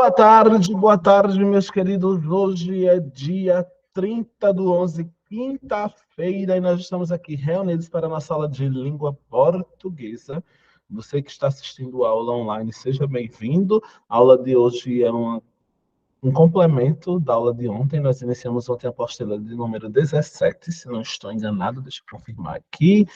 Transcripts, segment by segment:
Boa tarde, meus queridos. Hoje é dia 30/11, quinta-feira, e nós estamos aqui reunidos para a nossa aula de língua portuguesa. Você que está assistindo a aula online, seja bem-vindo. A aula de hoje é um complemento da aula de ontem. Nós iniciamos ontem a apostila de número 17, se não estou enganado, deixa eu confirmar aqui.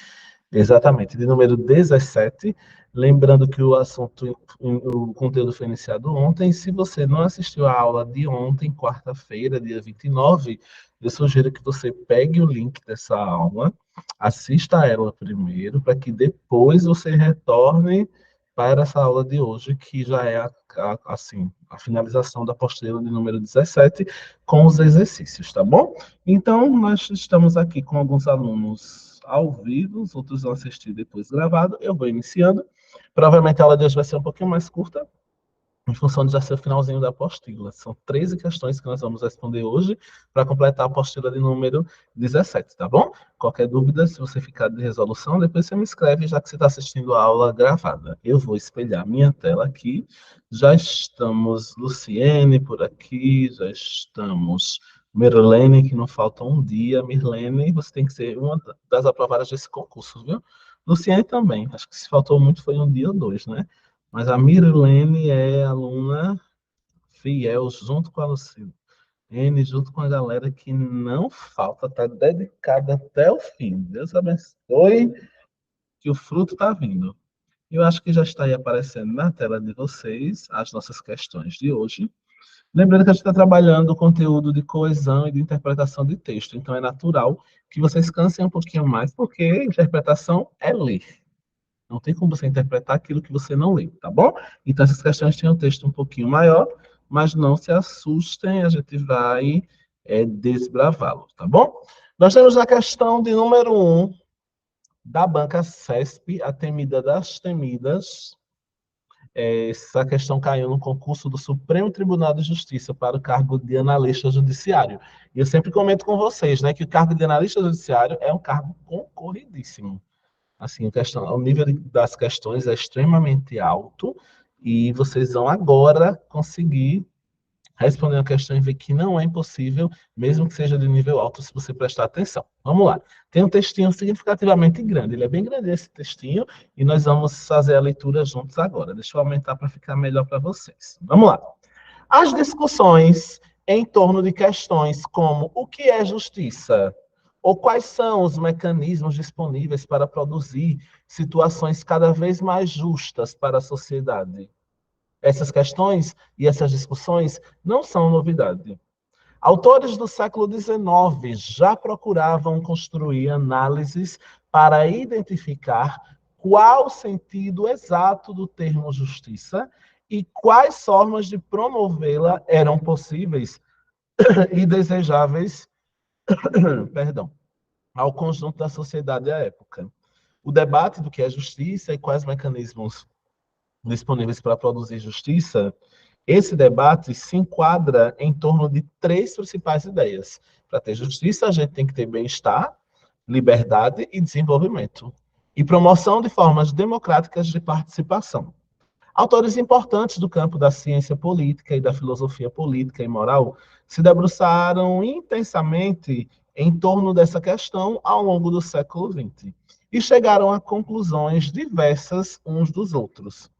Exatamente, de número 17. Lembrando que o conteúdo foi iniciado ontem. Se você não assistiu à aula de ontem, quarta-feira, dia 29, eu sugiro que você pegue o link dessa aula, assista a ela primeiro, para que depois você retorne para essa aula de hoje, que já é a finalização da apostila de número 17, com os exercícios, tá bom? Então, nós estamos aqui com alguns alunos ao vivo, os outros vão assistir depois gravado. Eu vou iniciando. Provavelmente a aula de hoje vai ser um pouquinho mais curta, em função de já ser o finalzinho da apostila. São 13 questões que nós vamos responder hoje para completar a apostila de número 17, tá bom? Qualquer dúvida, se você ficar de resolução, depois você me escreve, já que você está assistindo a aula gravada. Eu vou espelhar minha tela aqui. Já estamos, Luciene por aqui, já estamos... Mirlene, que não falta um dia. Mirlene, você tem que ser uma das aprovadas desse concurso, viu? Luciene também. Acho que se faltou muito foi um dia ou dois, né? Mas a Mirlene é aluna fiel, junto com a Lucila. Junto com a galera que não falta, está dedicada até o fim. Deus abençoe, que o fruto está vindo. Eu acho que já está aí aparecendo na tela de vocês as nossas questões de hoje. Lembrando que a gente está trabalhando o conteúdo de coesão e de interpretação de texto, então é natural que vocês cansem um pouquinho mais, porque interpretação é ler. Não tem como você interpretar aquilo que você não lê, tá bom? Então essas questões têm um texto um pouquinho maior, mas não se assustem, a gente vai desbravá-lo, tá bom? Nós temos a questão de número 1, da banca CESP, a temida das temidas. Essa questão caiu no concurso do Supremo Tribunal de Justiça para o cargo de analista judiciário. E eu sempre comento com vocês, né, que o cargo de analista judiciário é um cargo concorridíssimo. Assim, o nível das questões é extremamente alto e vocês vão agora conseguir responder uma questão e ver que não é impossível, mesmo que seja de nível alto, se você prestar atenção. Vamos lá. Tem um textinho significativamente grande. Ele é bem grande esse textinho e nós vamos fazer a leitura juntos agora. Deixa eu aumentar para ficar melhor para vocês. Vamos lá. As discussões em torno de questões como o que é justiça? Ou quais são os mecanismos disponíveis para produzir situações cada vez mais justas para a sociedade? Essas questões e essas discussões não são novidade. Autores do século XIX já procuravam construir análises para identificar qual o sentido exato do termo justiça e quais formas de promovê-la eram possíveis e desejáveis, perdão, ao conjunto da sociedade à época. O debate do que é justiça e quais mecanismos disponíveis para produzir justiça, esse debate se enquadra em torno de três principais ideias. Para ter justiça, a gente tem que ter bem-estar, liberdade e desenvolvimento. E promoção de formas democráticas de participação. Autores importantes do campo da ciência política e da filosofia política e moral se debruçaram intensamente em torno dessa questão ao longo do século XX e chegaram a conclusões diversas uns dos outros.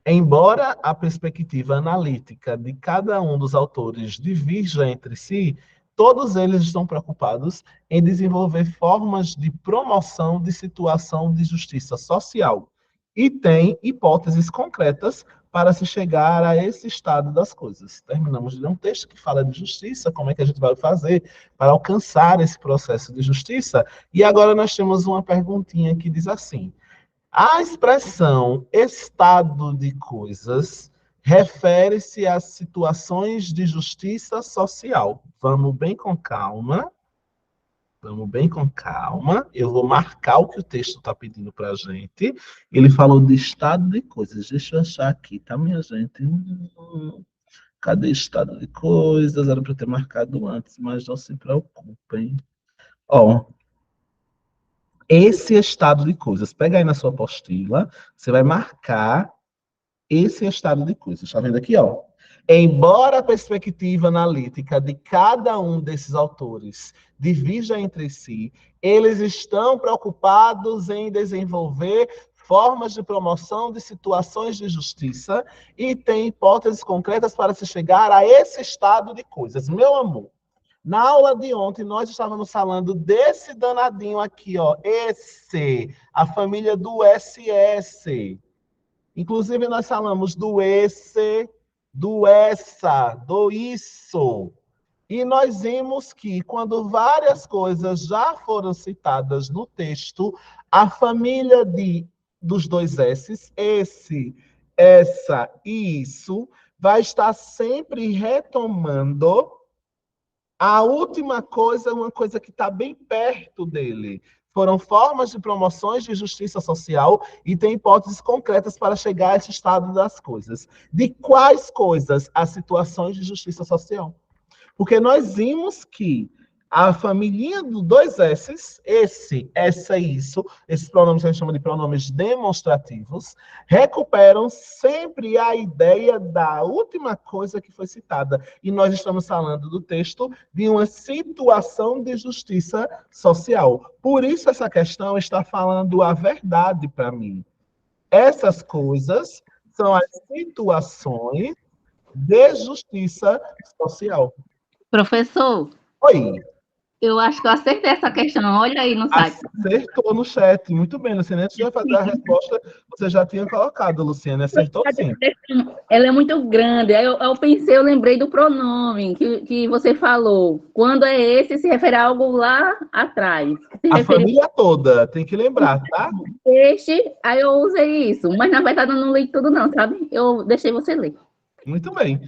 Embora a perspectiva analítica de cada um dos autores divirja entre si, todos eles estão preocupados em desenvolver formas de promoção de situação de justiça social e têm hipóteses concretas para se chegar a esse estado das coisas. Terminamos de ler um texto que fala de justiça, como é que a gente vai fazer para alcançar esse processo de justiça, e agora nós temos uma perguntinha que diz assim: a expressão estado de coisas refere-se às situações de justiça social. Vamos bem com calma. Vamos bem com calma. Eu vou marcar o que o texto está pedindo para a gente. Ele falou de estado de coisas. Deixa eu achar aqui, tá, minha gente? Cadê estado de coisas? Era para eu ter marcado antes, mas não se preocupem. Ó, esse estado de coisas. Pega aí na sua apostila, você vai marcar esse estado de coisas. Está vendo aqui, ó? Embora a perspectiva analítica de cada um desses autores divija entre si, eles estão preocupados em desenvolver formas de promoção de situações de justiça e têm hipóteses concretas para se chegar a esse estado de coisas. Meu amor, na aula de ontem nós estávamos falando desse danadinho aqui, ó, a família do SS. Inclusive, nós falamos do esse, do essa, do isso. E nós vimos que, quando várias coisas já foram citadas no texto, a família dos dois S's, esse, essa e isso, vai estar sempre retomando a última coisa, uma coisa que está bem perto dele. Foram formas de promoções de justiça social e tem hipóteses concretas para chegar a esse estado das coisas. De quais coisas? As situações de justiça social. Porque nós vimos que a família do dois S's, esse, essa e isso, esses pronomes que a gente chama de pronomes demonstrativos, recuperam sempre a ideia da última coisa que foi citada. E nós estamos falando do texto de uma situação de justiça social. Por isso essa questão está falando a verdade para mim. Essas coisas são as situações de justiça social. Professor, Oi. eu acho que eu acertei essa questão. Olha aí no site. Acertou no chat. Muito bem, Luciane. Antes de fazer a resposta, você já tinha colocado, Luciane. Acertou sim. Ela é muito grande. Aí eu pensei, eu lembrei do pronome que você falou. Quando é esse, se refere a algo lá atrás. A família toda, tem que lembrar, tá? Aí eu usei isso. Mas, na verdade, eu não li tudo, não, sabe? Eu deixei você ler. Muito bem.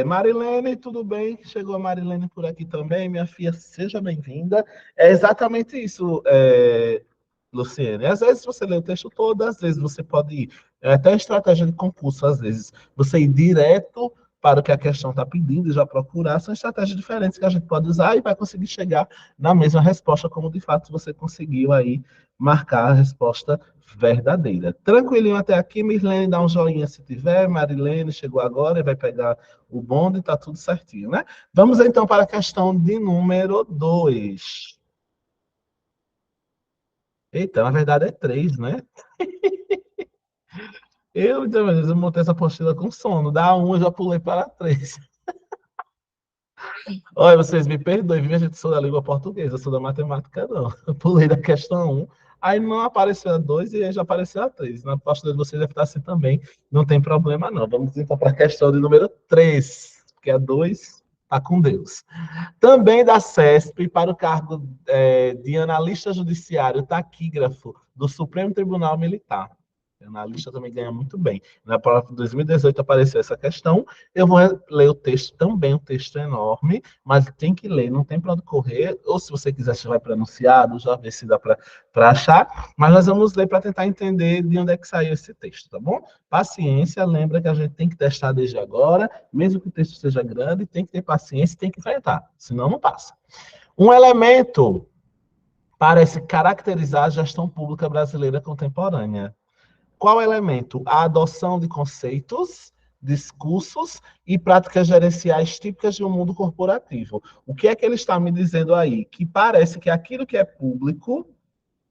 Marilene, tudo bem? Chegou a Marilene por aqui também. Minha filha, seja bem-vinda. É exatamente isso, Luciene. Às vezes você lê o texto todo, às vezes você pode ir. É até estratégia de concurso, às vezes. Você ir direto para o que a questão está pedindo e já procurar. São estratégias diferentes que a gente pode usar e vai conseguir chegar na mesma resposta, como de fato você conseguiu aí marcar a resposta verdadeira. Tranquilinho até aqui, Mirlene, dá um joinha se tiver. Marilene chegou agora e vai pegar o bonde, tá tudo certinho, né? Vamos então para a questão de número 2. Eita, na verdade é 3, né? Eu montei essa apostila com sono. Da 1 eu já pulei para 3. Olha, vocês me perdoem, viu? A gente sou da língua portuguesa, sou da matemática, não. Eu pulei da questão 1, aí não apareceu a 2 e aí já apareceu a 3. Na apostila de vocês deve estar assim também, não tem problema não. Vamos então para a questão de número 3, porque a 2 está com Deus. Também da CESP para o cargo de analista judiciário taquígrafo do Supremo Tribunal Militar. O analista também ganha muito bem. Na prova de 2018 apareceu essa questão. Eu vou ler o texto também, um texto enorme, mas tem que ler, não tem para onde correr. Ou se você quiser, você vai para anunciado, já ver se dá para achar. Mas nós vamos ler para tentar entender de onde é que saiu esse texto, tá bom? Paciência, lembra que a gente tem que testar desde agora, mesmo que o texto seja grande, tem que ter paciência, tem que enfrentar, senão não passa. Um elemento parece caracterizar a gestão pública brasileira contemporânea. Qual elemento? A adoção de conceitos, discursos e práticas gerenciais típicas de um mundo corporativo. O que é que ele está me dizendo aí? Que parece que aquilo que é público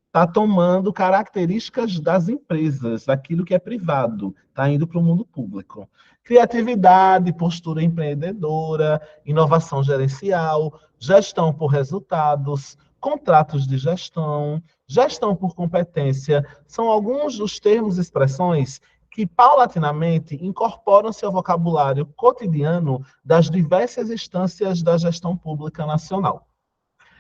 está tomando características das empresas, daquilo que é privado, está indo para o mundo público. Criatividade, postura empreendedora, inovação gerencial, gestão por resultados, contratos de gestão, gestão por competência, são alguns dos termos e expressões que paulatinamente incorporam-se ao vocabulário cotidiano das diversas instâncias da gestão pública nacional.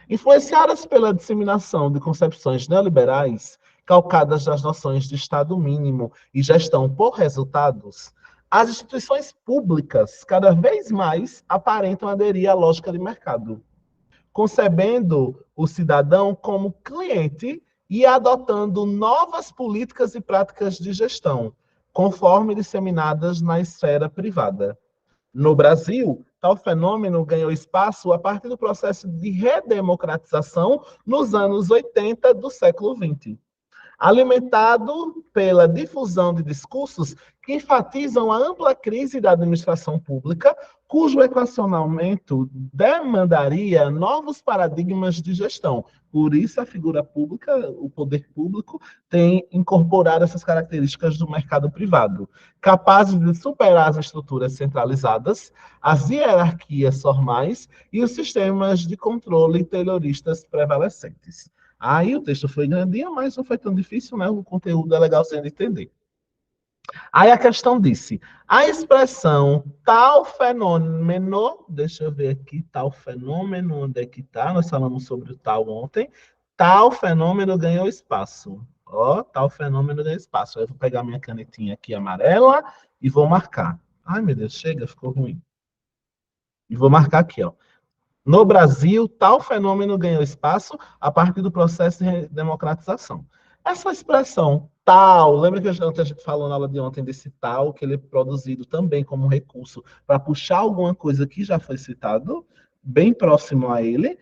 Influenciadas pela disseminação de concepções neoliberais, calcadas das noções de Estado mínimo e gestão por resultados, as instituições públicas cada vez mais aparentam aderir à lógica de mercado, concebendo o cidadão como cliente e adotando novas políticas e práticas de gestão, conforme disseminadas na esfera privada. No Brasil, tal fenômeno ganhou espaço a partir do processo de redemocratização nos anos 80 do século XX. alimentado pela difusão de discursos que enfatizam a ampla crise da administração pública, cujo equacionamento demandaria novos paradigmas de gestão. Por isso, a figura pública, o poder público, tem incorporado essas características do mercado privado, capazes de superar as estruturas centralizadas, as hierarquias formais e os sistemas de controle terroristas prevalecentes. Aí o texto foi grandinho, mas não foi tão difícil, né? O conteúdo é legalzinho de entender. Aí a questão disse, a expressão tal fenômeno, deixa eu ver aqui, tal fenômeno, onde é que está? Nós falamos sobre o tal ontem. Tal fenômeno ganhou espaço. Ó, tal fenômeno ganhou espaço. Aí eu vou pegar minha canetinha aqui amarela e vou marcar. Ai, meu Deus, chega, ficou ruim. E vou marcar aqui, ó. No Brasil, tal fenômeno ganhou espaço a partir do processo de democratização. Essa expressão tal, lembra que a gente falou na aula de ontem desse tal, que ele é produzido também como um recurso para puxar alguma coisa que já foi citado, bem próximo a ele.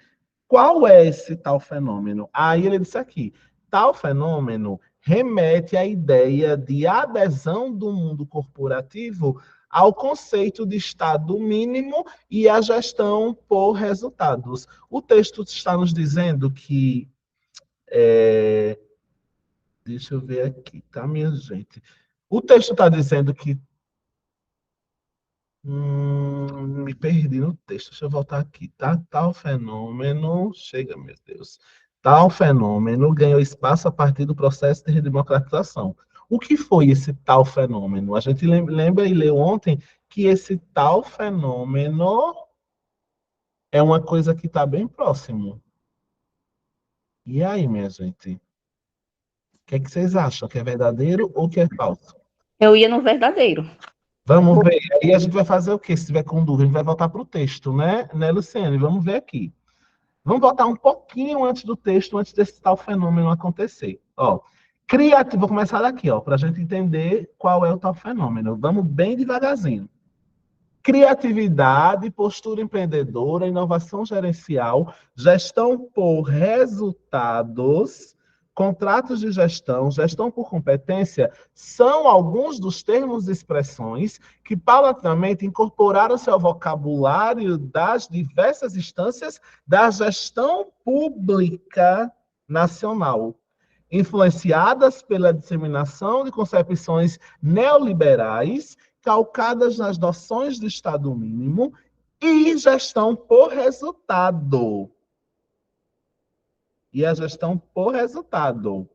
Qual é esse tal fenômeno? Aí ele disse aqui, tal fenômeno remete à ideia de adesão do mundo corporativo ao conceito de estado mínimo e à gestão por resultados. O texto está nos dizendo que deixa eu ver aqui, tá, minha gente? O texto está dizendo que me perdi no texto. Deixa eu voltar aqui, tá? Tal fenômeno. Chega, meu Deus. Tal fenômeno ganhou espaço a partir do processo de redemocratização. O que foi esse tal fenômeno? A gente lembra e leu ontem que esse tal fenômeno é uma coisa que está bem próximo. E aí, minha gente? O que é que vocês acham? Que é verdadeiro ou que é falso? Eu ia no verdadeiro. Vamos ver. Aí a gente vai fazer o quê? Se tiver com dúvida, a gente vai voltar para o texto, né, Luciane? Vamos ver aqui. Vamos voltar um pouquinho antes do texto, antes desse tal fenômeno acontecer. Ó, criativo, vou começar daqui, ó, para a gente entender qual é o tal fenômeno. Vamos bem devagarzinho. Criatividade, postura empreendedora, inovação gerencial, gestão por resultados, contratos de gestão, gestão por competência, são alguns dos termos e expressões que paulatinamente incorporaram-se ao vocabulário das diversas instâncias da gestão pública nacional, influenciadas pela disseminação de concepções neoliberais calcadas nas noções do Estado mínimo e gestão por resultado. E a gestão por resultado.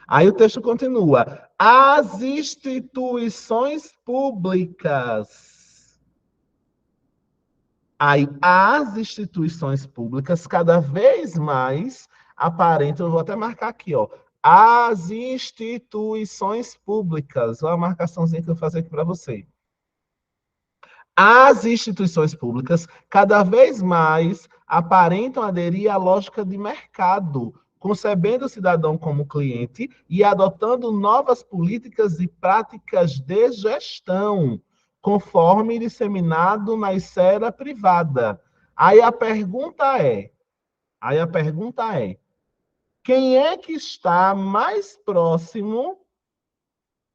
Aí o texto continua. As instituições públicas. Aí, as instituições públicas cada vez mais aparentam, eu vou até marcar aqui, ó. As instituições públicas. Olha a marcaçãozinha que eu vou fazer aqui para você. As instituições públicas cada vez mais aparentam aderir à lógica de mercado, concebendo o cidadão como cliente e adotando novas políticas e práticas de gestão, conforme disseminado na esfera privada. Aí a pergunta é, quem é que está mais próximo?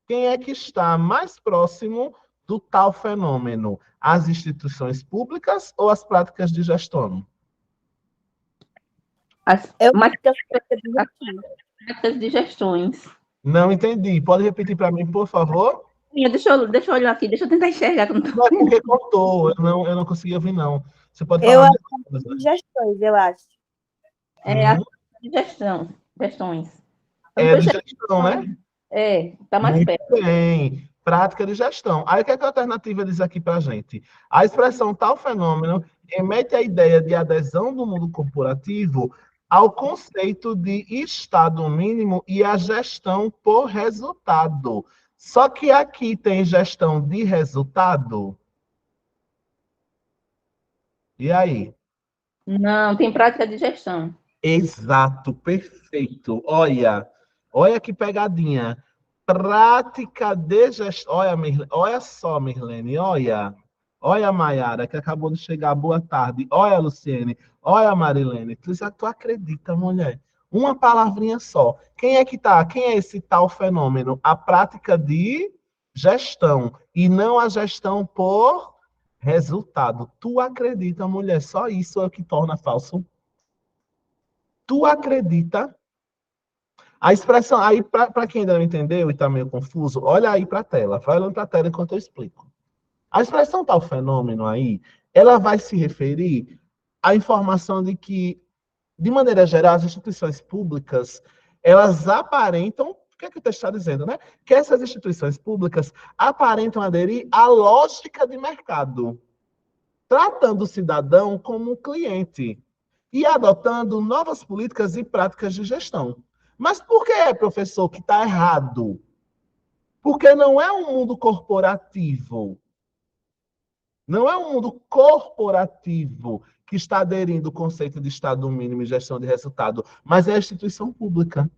Quem é que está mais próximo do tal fenômeno? As instituições públicas ou as práticas de gestão? As práticas de gestões. Não entendi. Pode repetir para mim, por favor? Deixa eu olhar aqui, deixa eu tentar enxergar. Não é porque cortou, eu não consegui ouvir, não. Você pode Eu falar. acho que gestões, eu acho. As de gestões. É de gestão, né? Tá mais Muito perto. bem. Prática de gestão. Aí o que é que a alternativa diz aqui para a gente? A expressão tal fenômeno remete à ideia de adesão do mundo corporativo ao conceito de estado mínimo e a gestão por resultado. Só que aqui tem gestão de resultado. E aí? Não, tem prática de gestão. Exato, perfeito. Olha que pegadinha. Prática de gestão. Olha só, Mirlene, olha. Olha a Mayara, que acabou de chegar. Boa tarde. Olha, Luciene. Olha, Marilene. Tu acredita, mulher? Uma palavrinha só. Quem é que tá? Quem é esse tal fenômeno? A prática de gestão. E não a gestão por resultado. Tu acredita, mulher? Só isso é o que torna falso. Tu acredita? A expressão, aí, para quem ainda não entendeu e está meio confuso, olha aí para a tela. Vai olhando para a tela enquanto eu explico. A expressão tal fenômeno aí, ela vai se referir à informação de que, de maneira geral, as instituições públicas, elas aparentam, o que é que o texto está dizendo, né? Que essas instituições públicas aparentam aderir à lógica de mercado, tratando o cidadão como um cliente e adotando novas políticas e práticas de gestão. Mas por que, professor, que está errado? Porque não é um mundo corporativo. Não é um mundo corporativo que está aderindo o conceito de Estado mínimo e gestão de resultado, mas é a instituição pública.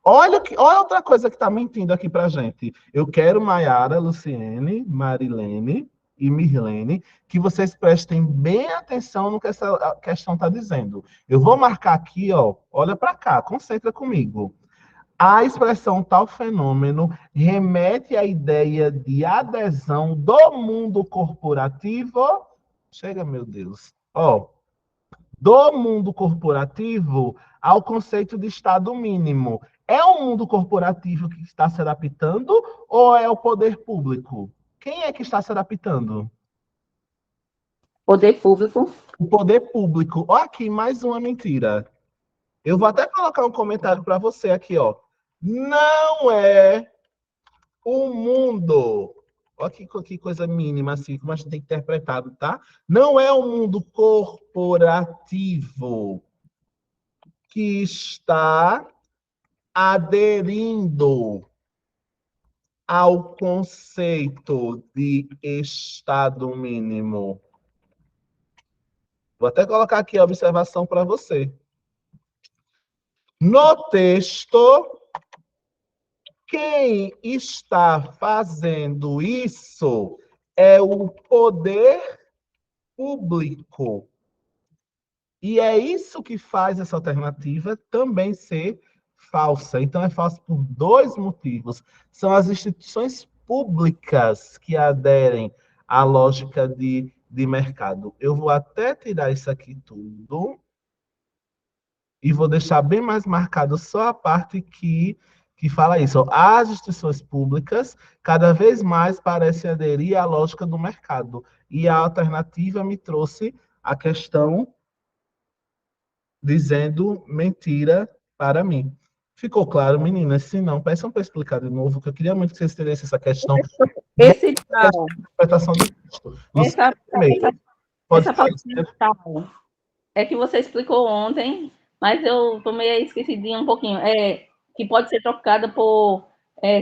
Olha outra coisa que está mentindo aqui para a gente. Eu quero, Maiara, Luciene, Marilene e Mirlene, que vocês prestem bem atenção no que essa questão está dizendo. Eu vou marcar aqui, ó, olha para cá, concentra comigo. A expressão tal fenômeno remete à ideia de adesão do mundo corporativo. Chega, meu Deus. Ó, do mundo corporativo ao conceito de Estado mínimo. É o mundo corporativo que está se adaptando ou é o poder público? Quem é que está se adaptando? Poder público. O poder público. Ó, aqui mais uma mentira. Eu vou até colocar um comentário para você aqui, ó. Não é o mundo. Olha que coisa mínima, assim, como a gente tem interpretado, tá? Não é o mundo corporativo que está aderindo ao conceito de Estado mínimo. Vou até colocar aqui a observação para você. No texto, quem está fazendo isso é o poder público. E é isso que faz essa alternativa também ser falsa. Então, é falsa por dois motivos. São as instituições públicas que aderem à lógica de mercado. Eu vou até tirar isso aqui tudo e vou deixar bem mais marcado só a parte que fala isso. As instituições públicas cada vez mais parecem aderir à lógica do mercado. E a alternativa me trouxe a questão dizendo mentira para mim. Ficou claro, meninas? Se não, peçam para explicar de novo, que eu queria muito que vocês entendessem essa questão. Esse tal, Interpretação do texto. essa palavra tal, é que você explicou ontem, mas eu tô meio esquecidinha um pouquinho. É que pode ser trocada por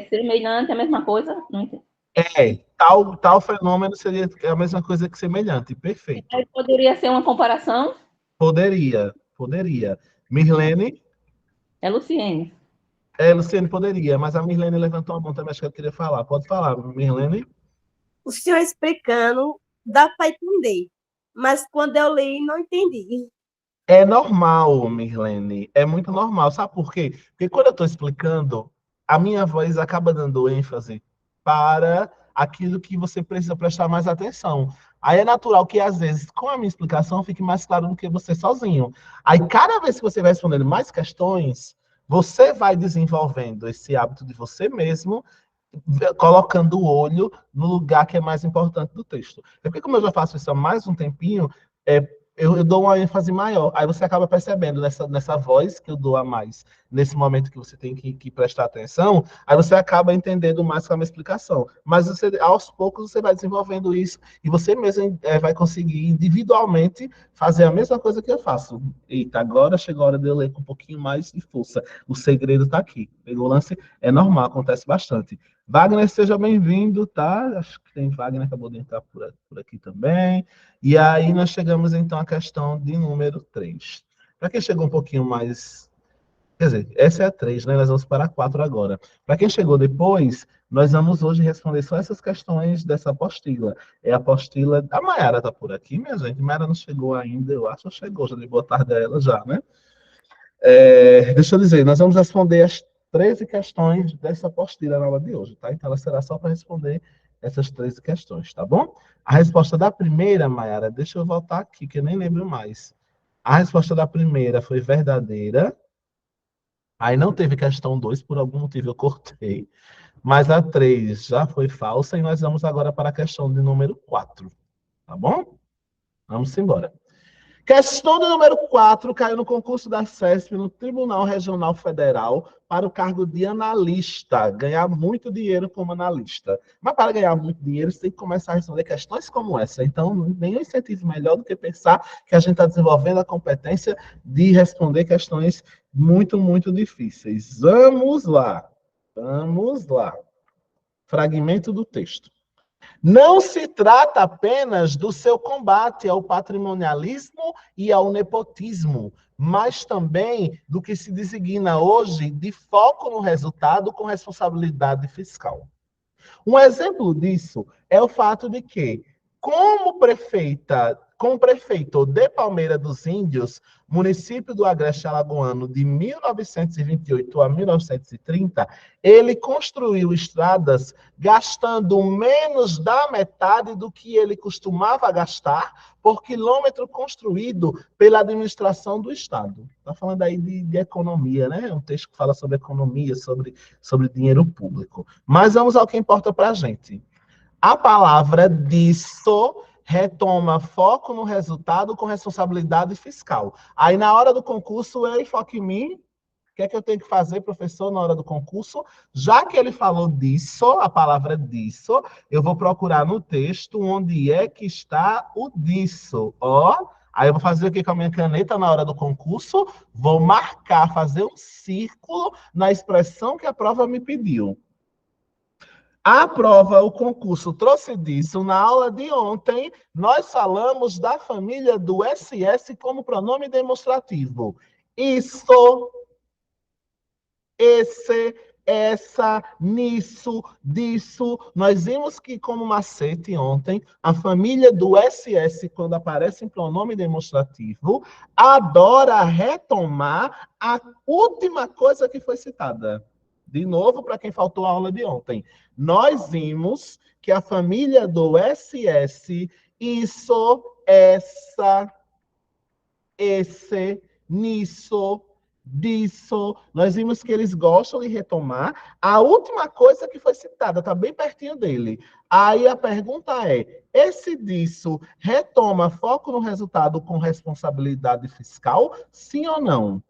semelhante, a mesma coisa? Não entendi. Tal fenômeno seria a mesma coisa que semelhante, perfeito. Poderia ser uma comparação? Poderia. Mirlene? É Luciene. Luciene poderia, mas a Mirlene levantou a mão também, acho que ela queria falar. Pode falar, Mirlene? O senhor explicando, dá para entender. Mas quando eu li, não entendi. É normal, Mirlene. É muito normal. Sabe por quê? Porque quando eu estou explicando, a minha voz acaba dando ênfase para aquilo que você precisa prestar mais atenção. Aí é natural que, às vezes, com a minha explicação, fique mais claro do que você sozinho. Aí, cada vez que você vai respondendo mais questões, você vai desenvolvendo esse hábito de você mesmo, colocando o olho no lugar que é mais importante do texto. É porque, como eu já faço isso há mais um tempinho, eu dou uma ênfase maior. Aí você acaba percebendo nessa voz que eu dou a mais, nesse momento que você tem que prestar atenção, aí você acaba entendendo mais com a minha explicação. Mas você, aos poucos você vai desenvolvendo isso e você mesmo vai conseguir individualmente fazer a mesma coisa que eu faço. Eita, agora chegou a hora de eu ler com um pouquinho mais de força. O segredo está aqui. O lance é normal, acontece bastante. Wagner, seja bem-vindo, tá? Acho que tem Wagner, acabou de entrar por aqui também. E aí nós chegamos, então, à questão de número 3. Para quem chegou um pouquinho mais... Quer dizer, essa é a 3, né? Nós vamos para a 4 agora. Para quem chegou depois, nós vamos hoje responder só essas questões dessa apostila. É a apostila... A Mayara está por aqui, minha gente? A Mayara não chegou ainda, eu acho. Chegou, já dei boa tarde a ela já, né? Deixa eu dizer, nós vamos responder as 13 questões dessa apostila na aula de hoje, tá? Então, ela será só para responder essas 13 questões, tá bom? A resposta da primeira, Mayara, deixa eu voltar aqui, que eu nem lembro mais. A resposta da primeira foi verdadeira. Aí não teve questão 2, por algum motivo eu cortei. Mas a 3 já foi falsa e nós vamos agora para a questão de número 4, tá bom? Vamos embora. Questão do número 4 caiu no concurso da CESP no Tribunal Regional Federal para o cargo de analista, ganhar muito dinheiro como analista. Mas para ganhar muito dinheiro, você tem que começar a responder questões como essa. Então, nenhum incentivo melhor do que pensar que a gente está desenvolvendo a competência de responder questões muito, muito difíceis. Vamos lá. Vamos lá. Fragmento do texto. Não se trata apenas do seu combate ao patrimonialismo e ao nepotismo, mas também do que se designa hoje de foco no resultado com responsabilidade fiscal. Um exemplo disso é o fato de que, como prefeito de Palmeira dos Índios, município do Agreste Alagoano, de 1928 a 1930, ele construiu estradas gastando menos da metade do que ele costumava gastar por quilômetro construído pela administração do Estado. Está falando aí de economia, né? É um texto que fala sobre economia, sobre dinheiro público. Mas vamos ao que importa para a gente. A palavra disso retoma foco no resultado com responsabilidade fiscal. Aí, na hora do concurso, eu foco em mim. O que é que eu tenho que fazer, professor, na hora do concurso? Já que ele falou disso, a palavra disso, eu vou procurar no texto onde é que está o disso. Ó, aí eu vou fazer o que com a minha caneta na hora do concurso? Vou marcar, fazer um círculo na expressão que a prova me pediu. A prova, o concurso trouxe disso. Na aula de ontem, nós falamos da família do SS como pronome demonstrativo. Isso, esse, essa, nisso, disso. Nós vimos que, como macete ontem, a família do SS, quando aparece em pronome demonstrativo, adora retomar a última coisa que foi citada. De novo, para quem faltou a aula de ontem. Nós vimos que a família do SS, isso, essa, esse, nisso, disso, nós vimos que eles gostam de retomar a última coisa que foi citada, está bem pertinho dele. Aí a pergunta é, esse disso retoma foco no resultado com responsabilidade fiscal, sim ou não?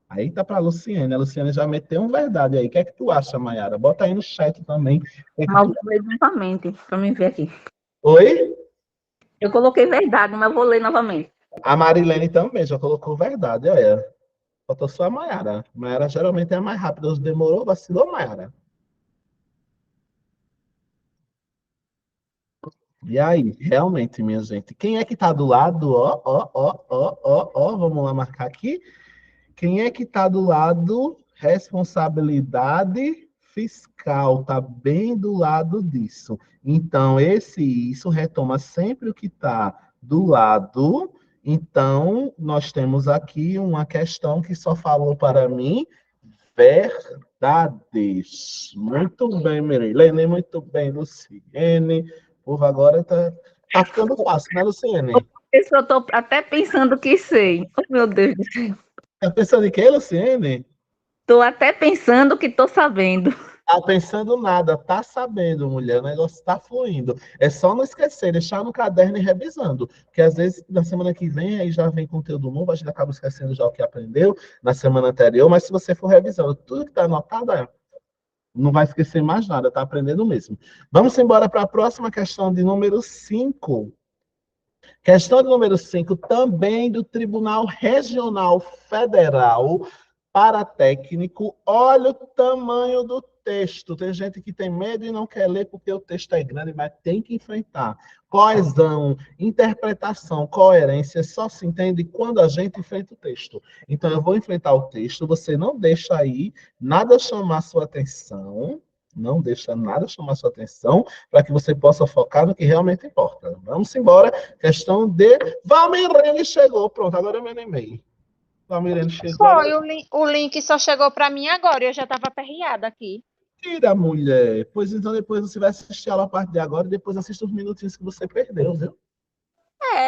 Aí tá para a Luciane. A Luciane já meteu um verdade aí. O que é que tu acha, Mayara? Bota aí no chat também. Mas vou ler novamente, para me ver aqui. Oi? Eu coloquei verdade, mas vou ler novamente. A Marilene também já colocou verdade, olha. Faltou só a Mayara. Mayara geralmente é a mais rápida. Hoje demorou, vacilou, Mayara. E aí, realmente, minha gente, quem é que tá do lado? Ó, vamos lá marcar aqui. Quem é que está do lado? Responsabilidade fiscal, está bem do lado disso. Então, isso retoma sempre o que está do lado. Então, nós temos aqui uma questão que só falou para mim verdades. Muito bem, Merilene, muito bem, Luciene. Por agora tá ficando fácil, né, Luciene? Eu estou até pensando que sei. Oh, meu Deus do céu. Tá pensando em quê, Luciene? Estou até pensando que estou sabendo. Tá pensando nada, tá sabendo, mulher, o negócio tá fluindo. É só não esquecer, deixar no caderno e revisando. Porque às vezes, na semana que vem, aí já vem conteúdo novo, a gente acaba esquecendo já o que aprendeu na semana anterior, mas se você for revisando tudo que tá anotado, não vai esquecer mais nada, tá aprendendo mesmo. Vamos embora para a próxima questão de número 5. Questão de número 5, também do Tribunal Regional Federal para técnico. Olha o tamanho do texto. Tem gente que tem medo e não quer ler porque o texto é grande, mas tem que enfrentar. Coesão, interpretação, coerência, só se entende quando a gente enfrenta o texto. Então, eu vou enfrentar o texto, você não deixa aí nada chamar sua atenção. Não deixa nada chamar sua atenção para que você possa focar no que realmente importa. Vamos embora. Questão de... Valmirene chegou. Pronto, agora eu me animei. A Mirene chegou Foi, agora. o link só chegou para mim agora, eu já estava aperreada aqui. Tira, mulher. Pois então depois você vai assistir ela a partir de agora e depois assista os minutinhos que você perdeu, viu?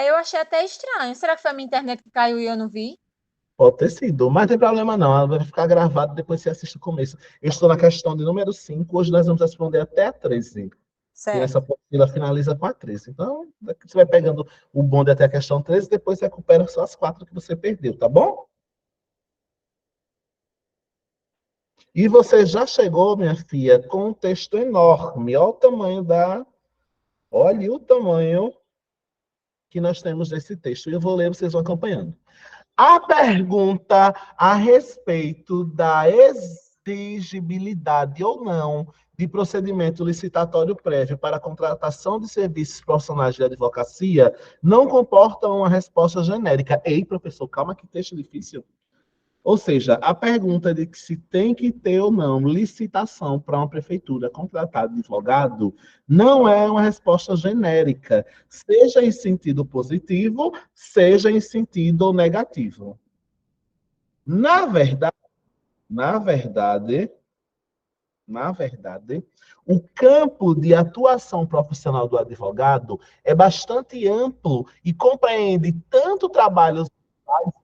Eu achei até estranho. Será que foi a minha internet que caiu e eu não vi? Pode ter sido, mas não tem problema não. Ela vai ficar gravada depois você assiste o começo. Eu estou na questão de número 5. Hoje nós vamos responder até a 13. E Certo. nessa apostila finaliza com a 13. Então, você vai pegando o bonde até a questão 13, depois você recupera só as 4 que você perdeu, tá bom? E você já chegou, minha filha, com um texto enorme. Olha o tamanho da... Olha o tamanho que nós temos desse texto. Eu vou ler, vocês vão acompanhando. A pergunta a respeito da exigibilidade ou não de procedimento licitatório prévio para a contratação de serviços profissionais de advocacia não comporta uma resposta genérica. Ei, professor, calma, que texto difícil. Ou seja, a pergunta de que se tem que ter ou não licitação para uma prefeitura contratar advogado não é uma resposta genérica, seja em sentido positivo, seja em sentido negativo. Na verdade, na verdade, na verdade, o campo de atuação profissional do advogado é bastante amplo e compreende tanto trabalhos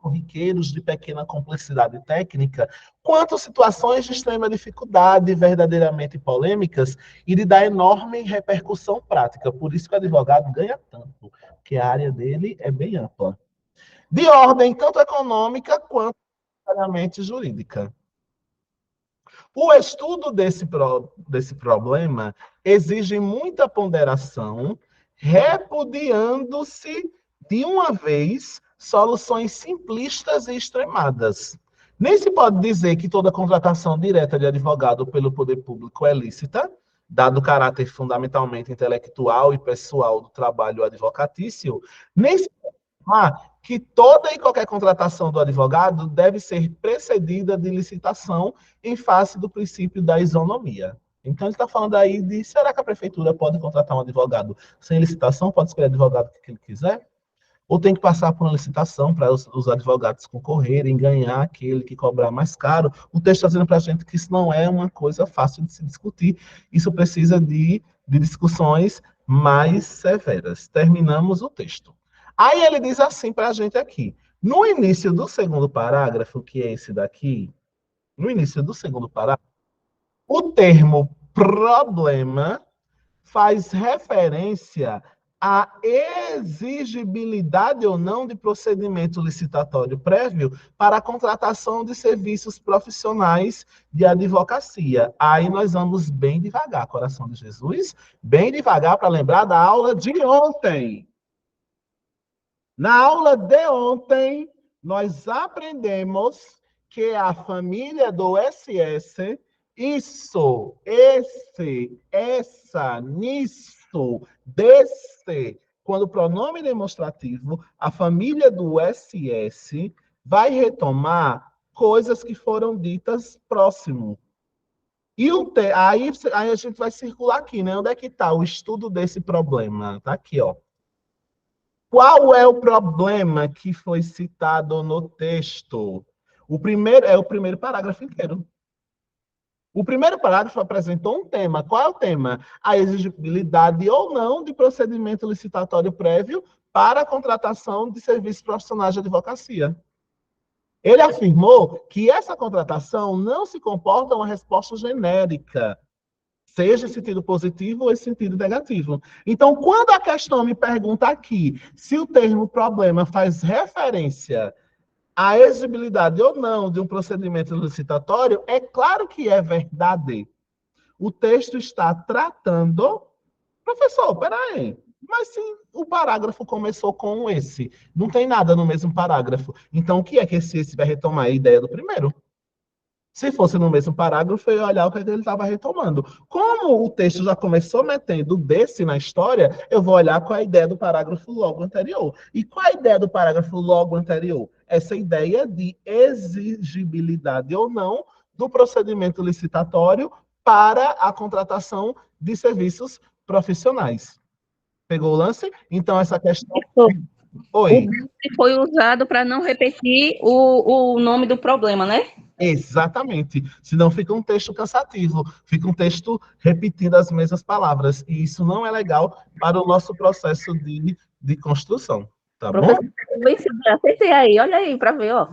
corriqueiros de pequena complexidade técnica, quanto situações de extrema dificuldade, verdadeiramente polêmicas, e de dar enorme repercussão prática. Por isso que o advogado ganha tanto, porque a área dele é bem ampla. De ordem tanto econômica quanto necessariamente jurídica. O estudo desse problema exige muita ponderação, repudiando-se, de uma vez, soluções simplistas e extremadas. Nem se pode dizer que toda contratação direta de advogado pelo poder público é lícita, dado o caráter fundamentalmente intelectual e pessoal do trabalho advocatício, nem se pode afirmar que toda e qualquer contratação do advogado deve ser precedida de licitação em face do princípio da isonomia. Então, ele está falando aí de, será que a prefeitura pode contratar um advogado sem licitação? Pode escolher o advogado que ele quiser? Ou tem que passar por uma licitação para os advogados concorrerem, ganhar aquele que cobrar mais caro? O texto está dizendo para a gente que isso não é uma coisa fácil de se discutir. Isso precisa de discussões mais severas. Terminamos o texto. Aí ele diz assim para a gente aqui. No início do segundo parágrafo, que é esse daqui, no início do segundo parágrafo, o termo problema faz referência à exigibilidade ou não de procedimento licitatório prévio para a contratação de serviços profissionais de advocacia. Aí nós vamos bem devagar, coração de Jesus, bem devagar para lembrar da aula de ontem. Na aula de ontem, nós aprendemos que a família do SS, isso, esse, essa, nisso, desse, quando o pronome demonstrativo, a família do SS vai retomar coisas que foram ditas próximo. E aí a gente vai circular aqui, né? Onde é que está o estudo desse problema? Está aqui, ó. Qual é o problema que foi citado no texto? O primeiro parágrafo inteiro. O primeiro parágrafo apresentou um tema. Qual é o tema? A exigibilidade ou não de procedimento licitatório prévio para a contratação de serviços profissionais de advocacia. Ele afirmou que essa contratação não se comporta uma resposta genérica, seja em sentido positivo ou em sentido negativo. Então, quando a questão me pergunta aqui se o termo problema faz referência à exigibilidade ou não de um procedimento licitatório, é claro que é verdade. O texto está tratando... Professor, peraí, mas se o parágrafo começou com esse, não tem nada no mesmo parágrafo. Então, o que é que esse vai retomar? A ideia do primeiro. Se fosse no mesmo parágrafo, eu ia olhar o que ele estava retomando. Como o texto já começou metendo desse na história, eu vou olhar qual é a ideia do parágrafo logo anterior. E qual é a ideia do parágrafo logo anterior? Essa ideia de exigibilidade ou não do procedimento licitatório para a contratação de serviços profissionais. Pegou o lance? Então, essa questão Oi. O foi usado para não repetir o nome do problema, né? Exatamente. Senão fica um texto cansativo, fica um texto repetindo as mesmas palavras. E isso não é legal para o nosso processo de construção. Tá bom? Professor, acertei aí, olha aí para ver, ó.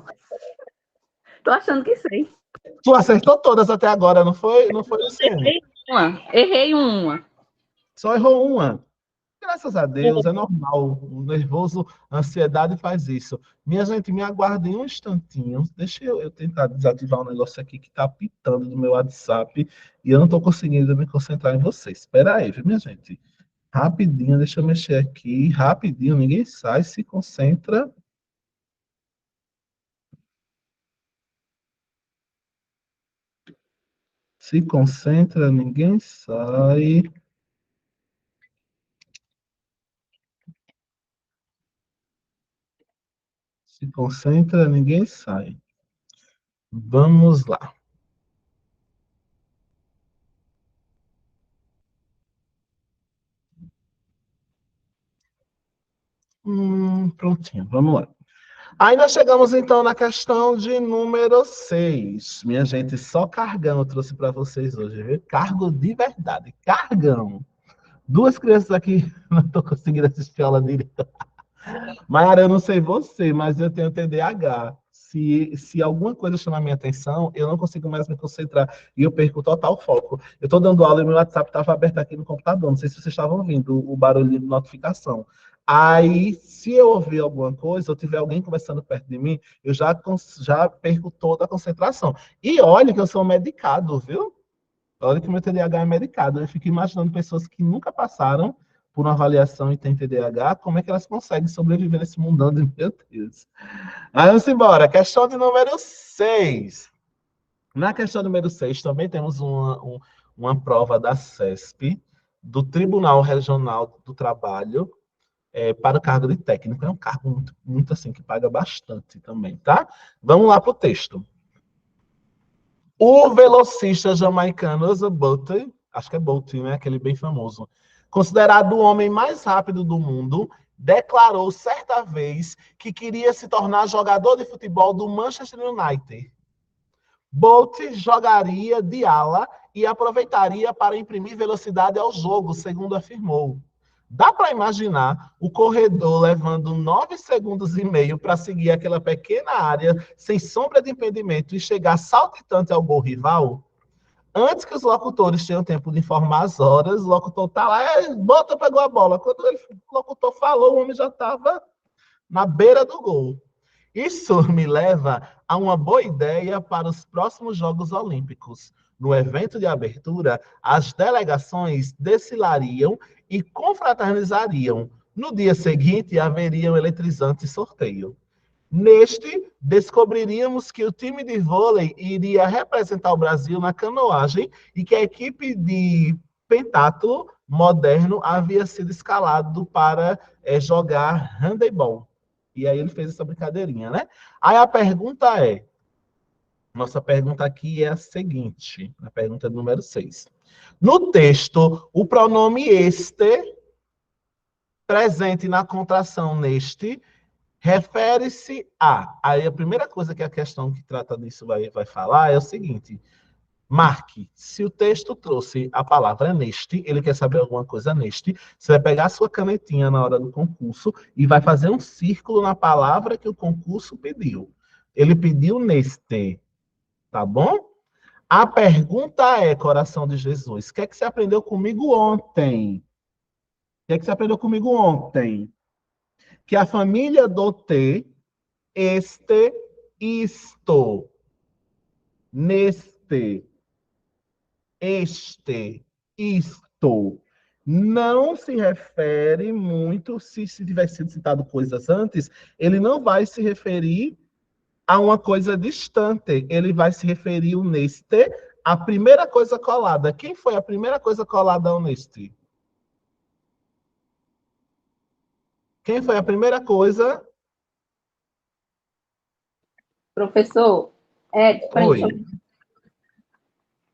Tô achando que sei. Tu acertou todas até agora, não foi, não foi, Luciene? Errei uma. Só errou uma. Graças a Deus, é normal. O nervoso, a ansiedade faz isso. Minha gente, me aguardem um instantinho. Deixa eu tentar desativar um negócio aqui que está pitando do meu WhatsApp e eu não estou conseguindo me concentrar em vocês. Espera aí, viu, minha gente? Rapidinho, deixa eu mexer aqui. Rapidinho, ninguém sai, se concentra. Se concentra, ninguém sai. Se concentra, ninguém sai. Vamos lá. Prontinho, vamos lá. Ainda chegamos então na questão de número 6. Minha gente, só cargão eu trouxe para vocês hoje, viu? Cargo de verdade, cargão. Duas crianças aqui não estou conseguindo assistir aula direito. Mayara, eu não sei você, mas eu tenho TDAH. Se alguma coisa chamar minha atenção, eu não consigo mais me concentrar e eu perco total foco. Eu estou dando aula e meu WhatsApp estava aberto aqui no computador. Não sei se vocês estavam ouvindo o barulho de notificação. Aí, se eu ouvir alguma coisa, ou tiver alguém conversando perto de mim, eu já perco toda a concentração. E olha que eu sou medicado, viu? Olha que o meu TDAH é medicado. Eu fico imaginando pessoas que nunca passaram por uma avaliação e têm TDAH, como é que elas conseguem sobreviver nesse mundão de meu Deus. Aí vamos embora. Questão de número 6. Na questão número 6 também temos uma prova da CESP, do Tribunal Regional do Trabalho, para o cargo de técnico. É um cargo muito, muito assim, que paga bastante também, tá? Vamos lá para o texto. O velocista jamaicano Usain Bolt, acho que é Bolt, né? Aquele bem famoso, considerado o homem mais rápido do mundo, declarou certa vez que queria se tornar jogador de futebol do Manchester United. Bolt jogaria de ala e aproveitaria para imprimir velocidade ao jogo, segundo afirmou. Dá para imaginar o corredor levando 9,5 segundos para seguir aquela pequena área sem sombra de impedimento e chegar saltitante ao gol rival? Antes que os locutores tenham tempo de informar as horas, o locutor está lá, bota, pegou a bola. Quando o locutor falou, o homem já estava na beira do gol. Isso me leva a uma boa ideia para os próximos Jogos Olímpicos. No evento de abertura, as delegações desfilariam e confraternizariam. No dia seguinte, haveria um eletrizante sorteio. Neste, descobriríamos que o time de vôlei iria representar o Brasil na canoagem e que a equipe de pentatlo moderno havia sido escalado para jogar handebol. E aí ele fez essa brincadeirinha, né? Aí a pergunta é, nossa pergunta aqui é a seguinte, a pergunta número 6. No texto, o pronome este, presente na contração neste, refere-se a. Aí a primeira coisa que a questão que trata disso vai falar é o seguinte: marque. Se o texto trouxe a palavra neste, ele quer saber alguma coisa neste, você vai pegar a sua canetinha na hora do concurso e vai fazer um círculo na palavra que o concurso pediu. Ele pediu neste, tá bom? A pergunta é, coração de Jesus, o que é que você aprendeu comigo ontem? O que é que você aprendeu comigo ontem? Que a família do T, este, isto, neste, este, isto, não se refere muito, se tivesse sido citado coisas antes, ele não vai se referir a uma coisa distante, ele vai se referir o neste, a primeira coisa colada. Quem foi a primeira coisa colada ao neste? Quem foi a primeira coisa? Professor, Oi.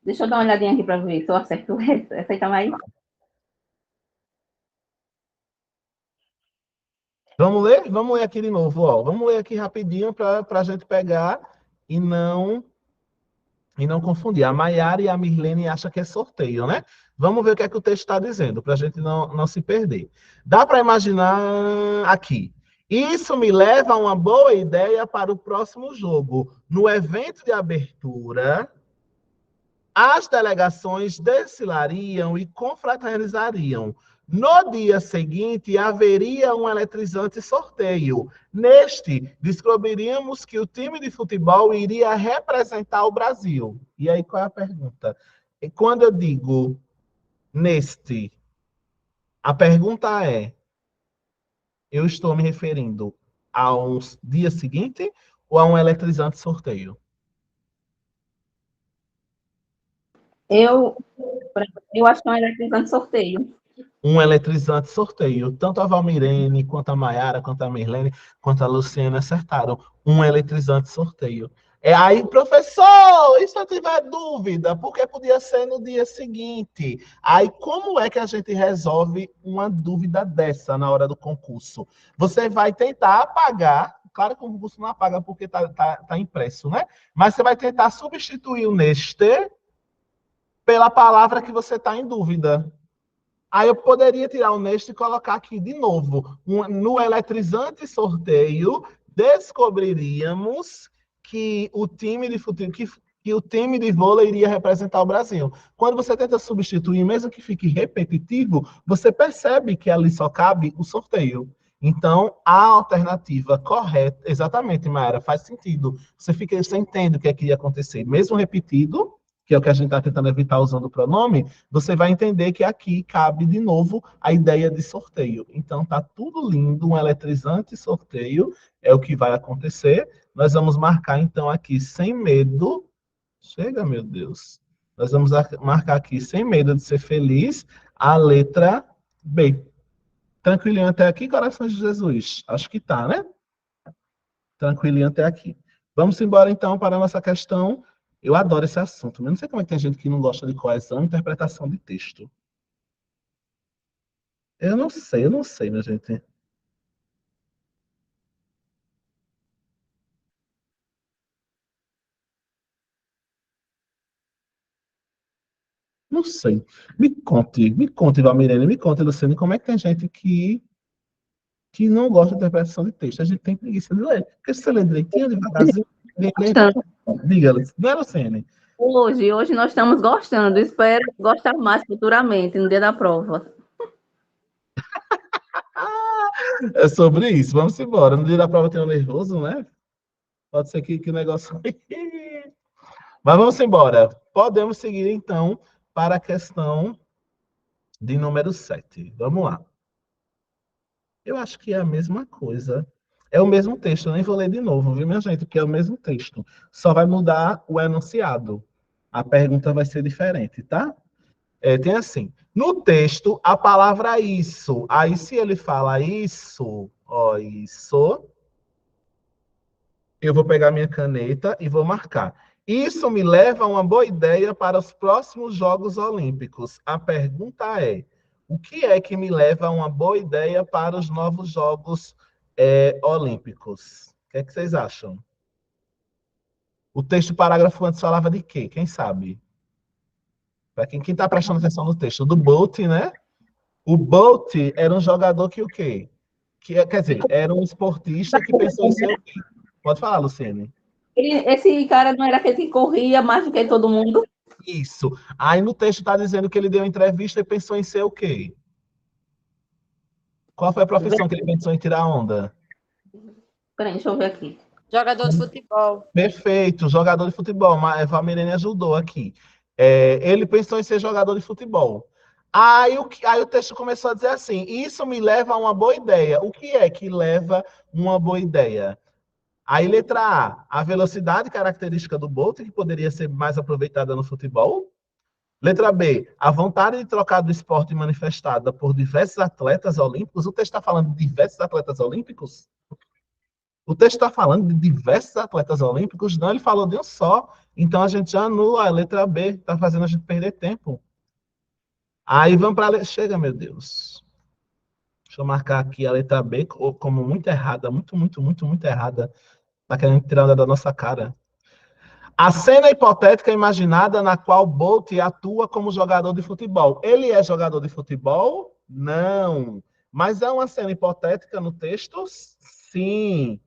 deixa eu dar uma olhadinha aqui para ver se eu acerto essa. Essa aí tá mais. Vamos ler? Vamos ler aqui de novo, ó. Vamos ler aqui rapidinho para a gente pegar e não confundir. A Maiara e a Mirlene acham que é sorteio, né? Vamos ver o que é que o texto está dizendo, para a gente não se perder. Dá para imaginar aqui. Isso me leva a uma boa ideia para o próximo jogo. No evento de abertura, as delegações desfilariam e confraternizariam. No dia seguinte, haveria um eletrizante sorteio. Neste, descobriríamos que o time de futebol iria representar o Brasil. E aí, qual é a pergunta? E quando eu digo neste, a pergunta é: eu estou me referindo a um dia seguinte ou a um eletrizante sorteio? Eu, eu acho que é um eletrizante sorteio. Um eletrizante sorteio. Tanto a Valmirene, quanto a Maiara, quanto a Mirlene, quanto a Luciana acertaram. Um eletrizante sorteio. Aí, professor, e se eu tiver dúvida? Porque podia ser no dia seguinte. Aí, como é que a gente resolve uma dúvida dessa na hora do concurso? Você vai tentar apagar, claro que o concurso não apaga porque tá impresso, né? Mas você vai tentar substituir o neste pela palavra que você está em dúvida. Aí eu poderia tirar o neste e colocar aqui de novo. No eletrizante sorteio, descobriríamos que o time de futebol, que o time de vôlei iria representar o Brasil. Quando você tenta substituir, mesmo que fique repetitivo, você percebe que ali só cabe o sorteio. Então, a alternativa correta, exatamente, Mayara, faz sentido. Você entende o que é que ia acontecer. Mesmo repetido, que é o que a gente está tentando evitar usando o pronome, você vai entender que aqui cabe de novo a ideia de sorteio. Então tá tudo lindo, um eletrizante sorteio é o que vai acontecer. Nós vamos marcar então aqui sem medo. Chega, meu Deus. Nós vamos marcar aqui sem medo de ser feliz a letra B. Tranquilinho até aqui, coração de Jesus? Acho que tá, né? Tranquilinho até aqui. Vamos embora então para a nossa questão. Eu adoro esse assunto, mas não sei como é que tem gente que não gosta de coesão e interpretação de texto. Eu não sei, minha gente. Não sei. Me conte, Valmirene, me conte, Luciane, como é que tem gente que não gosta de interpretação de texto? A gente tem preguiça de ler. Porque se você lê direitinho, devagarzinho, ninguém lê. Gostando. Diga, não é, Luciane? Hoje nós estamos gostando. Espero gostar mais futuramente, no dia da prova. É sobre isso, vamos embora. No dia da prova tem um nervoso, né? Pode ser que o negócio. Mas vamos embora. Podemos seguir, então, para a questão de número 7. Vamos lá. Eu acho que é a mesma coisa. É o mesmo texto, eu nem vou ler de novo, viu, minha gente? Porque é o mesmo texto. Só vai mudar o enunciado. A pergunta vai ser diferente, tá? Tem assim. No texto, a palavra isso. Aí, se ele fala isso, ó, isso, eu vou pegar minha caneta e vou marcar. Isso me leva a uma boa ideia para os próximos Jogos Olímpicos. A pergunta é: o que é que me leva a uma boa ideia para os novos Jogos Olímpicos? O que é que vocês acham? O texto parágrafo antes falava de quê? Quem sabe? Para quem está prestando atenção no texto, do Bolt, né? O Bolt era um jogador que o quê? Quer dizer, era um esportista que pensou em ser o quê? Pode falar, Luciene. Esse cara não era aquele que corria mais do que todo mundo? Isso. Aí no texto está dizendo que ele deu entrevista e pensou em ser o quê? Qual foi a profissão que ele pensou em tirar onda? Peraí, deixa eu ver aqui. Jogador de futebol. Perfeito, jogador de futebol. Mas a Valmirene ajudou aqui. Ele pensou em ser jogador de futebol. Aí o texto começou a dizer assim: isso me leva a uma boa ideia. O que é que leva uma boa ideia? Aí, letra A velocidade característica do Bolt, que poderia ser mais aproveitada no futebol. Letra B, a vontade de trocar do esporte manifestada por diversos atletas olímpicos. O texto está falando de diversos atletas olímpicos? O texto está falando de diversos atletas olímpicos? Não, ele falou de um só. Então a gente já anula a letra B, está fazendo a gente perder tempo. Aí vamos para a letra. Chega, meu Deus. Deixa eu marcar aqui a letra B como muito errada, muito errada. Tá querendo tirar onda da nossa cara. A cena hipotética imaginada na qual Bolt atua como jogador de futebol. Ele é jogador de futebol? Não. Mas é uma cena hipotética no texto? Sim.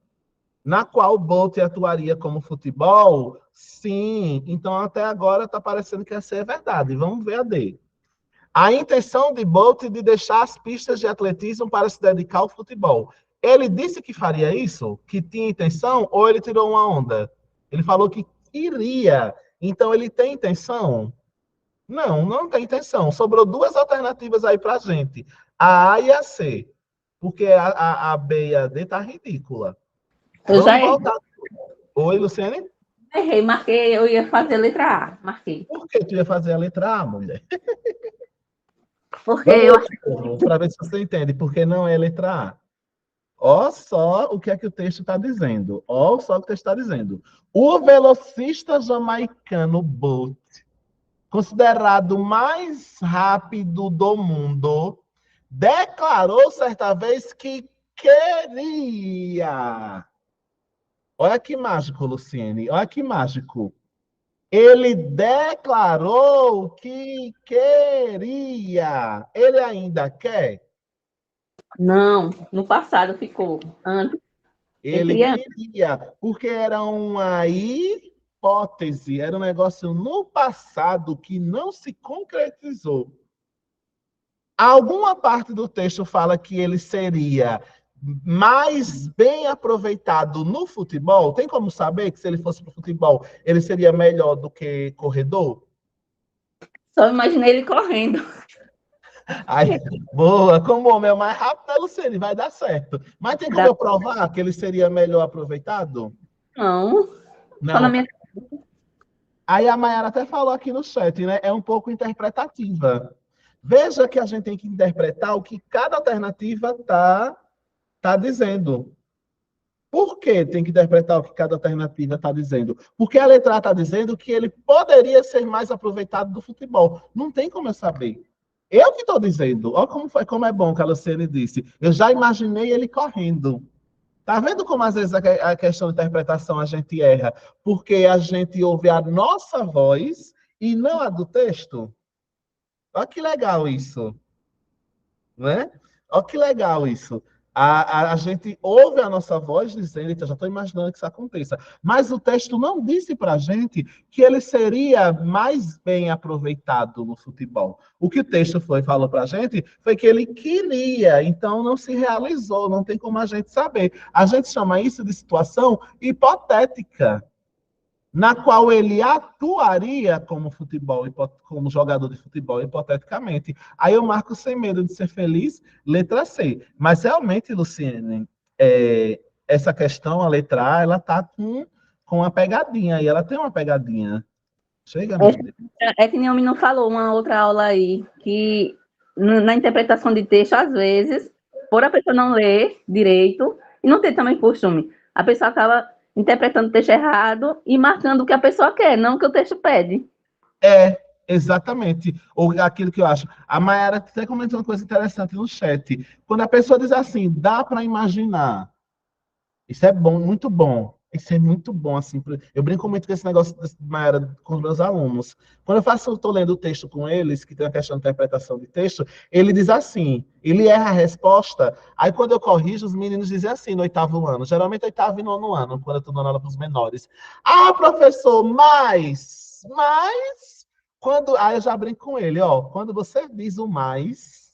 Na qual Bolt atuaria como futebol? Sim. Então, até agora está parecendo que essa é verdade. Vamos ver a D. A intenção de Bolt de deixar as pistas de atletismo para se dedicar ao futebol. Ele disse que faria isso? Que tinha intenção? Ou ele tirou uma onda? Ele falou que iria. Então, ele tem intenção? Não, não tem intenção. Sobrou duas alternativas aí para a gente. A A e a C. Porque a B e a D tá ridícula. Eu já Vamos voltar. Oi, Luciane? errei, marquei, eu ia fazer a letra A, marquei. Por que tu ia fazer a letra A, mulher? Porque eu acho Para ver se você entende, porque não é letra A. Ó só o que é que o texto está dizendo. Ó só o que o texto está dizendo. O velocista jamaicano Bolt, considerado o mais rápido do mundo, declarou certa vez que queria. Olha que mágico, Luciene. Olha que mágico. Ele declarou que queria. Ele ainda quer? não, no passado ficou. Antes, Ele criança. queria, porque era uma hipótese, era um negócio no passado que não se concretizou. Alguma parte do texto fala que ele seria mais bem aproveitado no futebol? Tem como saber que se ele fosse para o futebol, ele seria melhor do que corredor? Só imaginei ele correndo. Aí, boa, como o homem é o mais rápido, né, Luciane? Vai dar certo. Mas tem como eu provar que ele seria melhor aproveitado? Não, só na Não. minha. Aí a Mayara até falou aqui no chat, né? É um pouco interpretativa. Veja que a gente tem que interpretar o que cada alternativa tá dizendo. Por que tem que interpretar o que cada alternativa está dizendo? Porque a letra A está dizendo que ele poderia ser mais aproveitado do futebol. Não tem como eu saber. Eu que estou dizendo. Olha como é bom que a Luciane disse. Eu já imaginei ele correndo. Tá vendo como às vezes a questão de interpretação a gente erra? Porque a gente ouve a nossa voz e não a do texto. Olha que legal isso, né? Olha que legal isso. A gente ouve a nossa voz dizendo, então, já estou imaginando que isso aconteça. Mas o texto não disse para a gente que ele seria mais bem aproveitado no futebol. O que o texto falou para a gente foi que ele queria, então não se realizou, não tem como a gente saber. A gente chama isso de situação hipotética, na qual ele atuaria como jogador de futebol, hipoteticamente. Aí eu marco sem medo de ser feliz, letra C. Mas realmente, Luciene, essa questão, a letra A, ela está com uma pegadinha, e ela tem uma pegadinha. Chega, meu Deus. É que nem o menino falou, uma outra aula aí, que na interpretação de texto, às vezes, por a pessoa não ler direito, e não ter também costume, a pessoa acaba interpretando o texto errado e marcando o que a pessoa quer, não o que o texto pede. Exatamente. Ou aquilo que eu acho. A Mayara até comentou uma coisa interessante no chat. Quando a pessoa diz assim, dá para imaginar. Isso é bom, muito bom. Isso é muito bom, assim. Eu brinco muito com esse negócio Mayara, com os meus alunos. Quando estou lendo o texto com eles, que tem a questão de interpretação de texto, ele diz assim, ele erra a resposta, aí quando eu corrijo, os meninos dizem assim no oitavo ano, geralmente oitavo e nono ano, quando eu estou dando aula para os menores. Ah, professor, mas, quando... Aí eu já brinco com ele, ó, quando você diz o mais,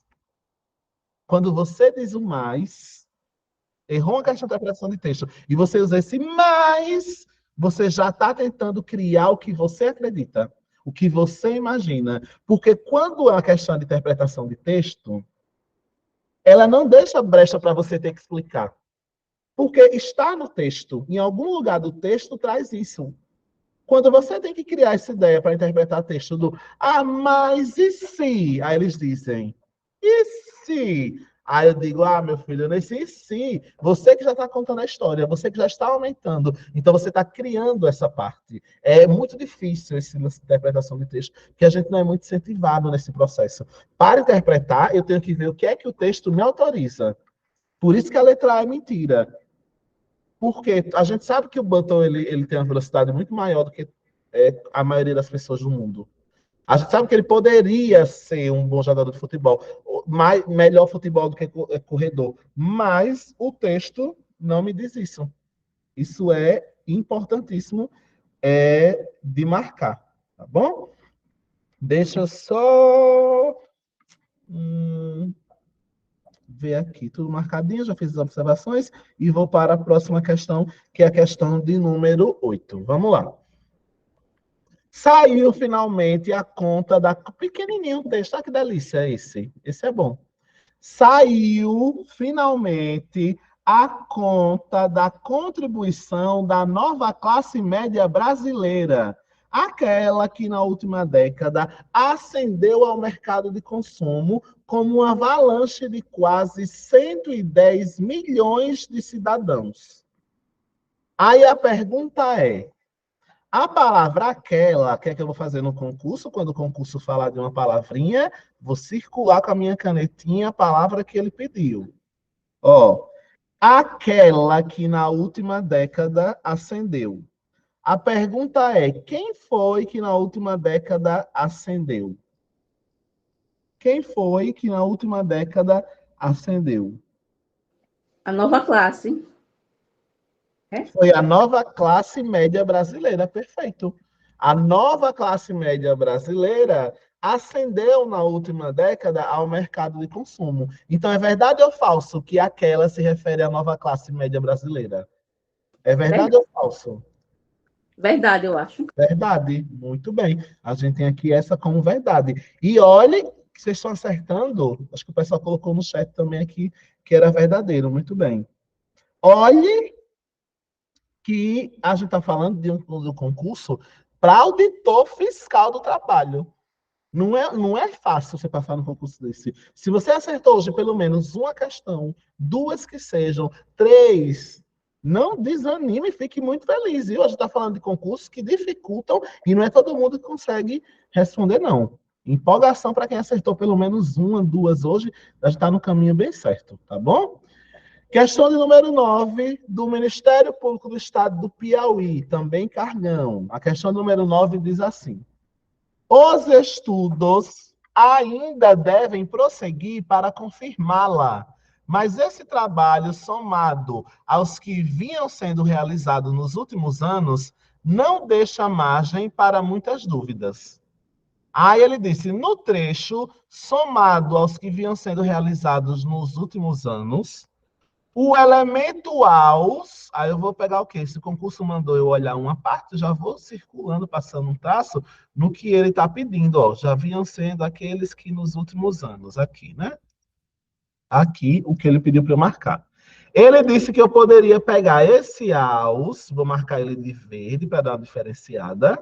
errou uma questão de interpretação de texto, e você usa esse mais, você já está tentando criar o que você acredita, o que você imagina. Porque quando é uma questão de interpretação de texto, ela não deixa brecha para você ter que explicar. Porque está no texto, em algum lugar do texto traz isso. Quando você tem que criar essa ideia para interpretar texto do mas e se? Aí eles dizem, e se? Aí eu digo, meu filho, eu nem sei se você que já está contando a história, você que já está aumentando, então você está criando essa parte. É muito difícil esse lance de interpretação de texto, porque a gente não é muito incentivado nesse processo. Para interpretar, eu tenho que ver o que é que o texto me autoriza. Por isso que a letra A é mentira. Porque a gente sabe que o Button ele tem uma velocidade muito maior do que a maioria das pessoas do mundo. A gente sabe que ele poderia ser um bom jogador de futebol, melhor futebol do que corredor, mas o texto não me diz isso. Isso é importantíssimo de marcar, tá bom? Deixa eu só ver aqui, tudo marcadinho, já fiz as observações e vou para a próxima questão, que é a questão de número 8. Vamos lá. Saiu finalmente a conta da... Pequenininho o texto, olha que delícia esse. Esse é bom. Saiu finalmente a conta da contribuição da nova classe média brasileira. Aquela que na última década ascendeu ao mercado de consumo como uma avalanche de quase 110 milhões de cidadãos. Aí a pergunta é, a palavra aquela, que é que eu vou fazer no concurso? Quando o concurso falar de uma palavrinha, vou circular com a minha canetinha a palavra que ele pediu. Ó, aquela que na última década ascendeu. A pergunta é, quem foi que na última década ascendeu? Quem foi que na última década ascendeu? A nova classe. Foi a nova classe média brasileira, perfeito. A nova classe média brasileira ascendeu na última década ao mercado de consumo. Então, é verdade ou falso que aquela se refere à nova classe média brasileira? É verdade ou falso? Verdade, eu acho. Verdade, muito bem. A gente tem aqui essa como verdade. E olhe que vocês estão acertando, acho que o pessoal colocou no chat também aqui que era verdadeiro, muito bem. Olhe que a gente está falando de um concurso para auditor fiscal do trabalho. Não é fácil você passar no concurso desse. Se você acertou hoje pelo menos uma questão, duas que sejam, três, não desanime e fique muito feliz. Viu? A gente está falando de concursos que dificultam e não é todo mundo que consegue responder, não. Empolgação para quem acertou pelo menos uma, duas hoje, a gente está no caminho bem certo, tá bom? Questão de número 9, do Ministério Público do Estado do Piauí, também Cargão. A questão número 9 diz assim: os estudos ainda devem prosseguir para confirmá-la, mas esse trabalho, somado aos que vinham sendo realizados nos últimos anos, não deixa margem para muitas dúvidas. Aí ele disse, no trecho, somado aos que vinham sendo realizados nos últimos anos, o elemento aos, aí eu vou pegar o quê? Se o concurso mandou eu olhar uma parte, já vou circulando, passando um traço no que ele está pedindo, ó. Já vinham sendo aqueles que nos últimos anos, aqui, né? Aqui, o que ele pediu para eu marcar. Ele disse que eu poderia pegar esse aos, vou marcar ele de verde para dar uma diferenciada,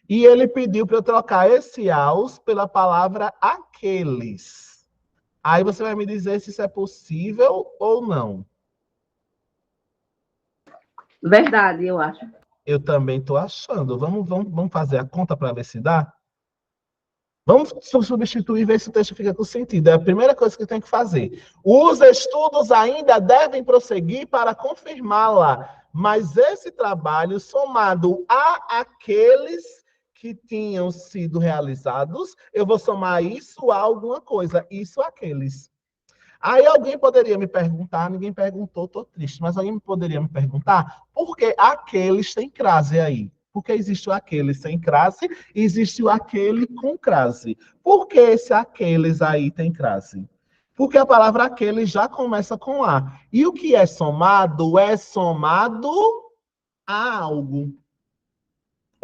e ele pediu para eu trocar esse aos pela palavra aqueles. Aí você vai me dizer se isso é possível ou não. Verdade, eu acho. Eu também estou achando. Vamos fazer a conta para ver se dá? Vamos substituir e ver se o texto fica com sentido. É a primeira coisa que tem que fazer. Os estudos ainda devem prosseguir para confirmá-la, mas esse trabalho, somado a aqueles que tinham sido realizados, eu vou somar isso a alguma coisa, isso a aqueles. Aí alguém poderia me perguntar, ninguém perguntou, estou triste, mas alguém poderia me perguntar por que aqueles tem crase aí? Porque existe o aquele sem crase e existe o aquele com crase. Por que esse aqueles aí tem crase? Porque a palavra aquele já começa com A. E o que é somado a algo.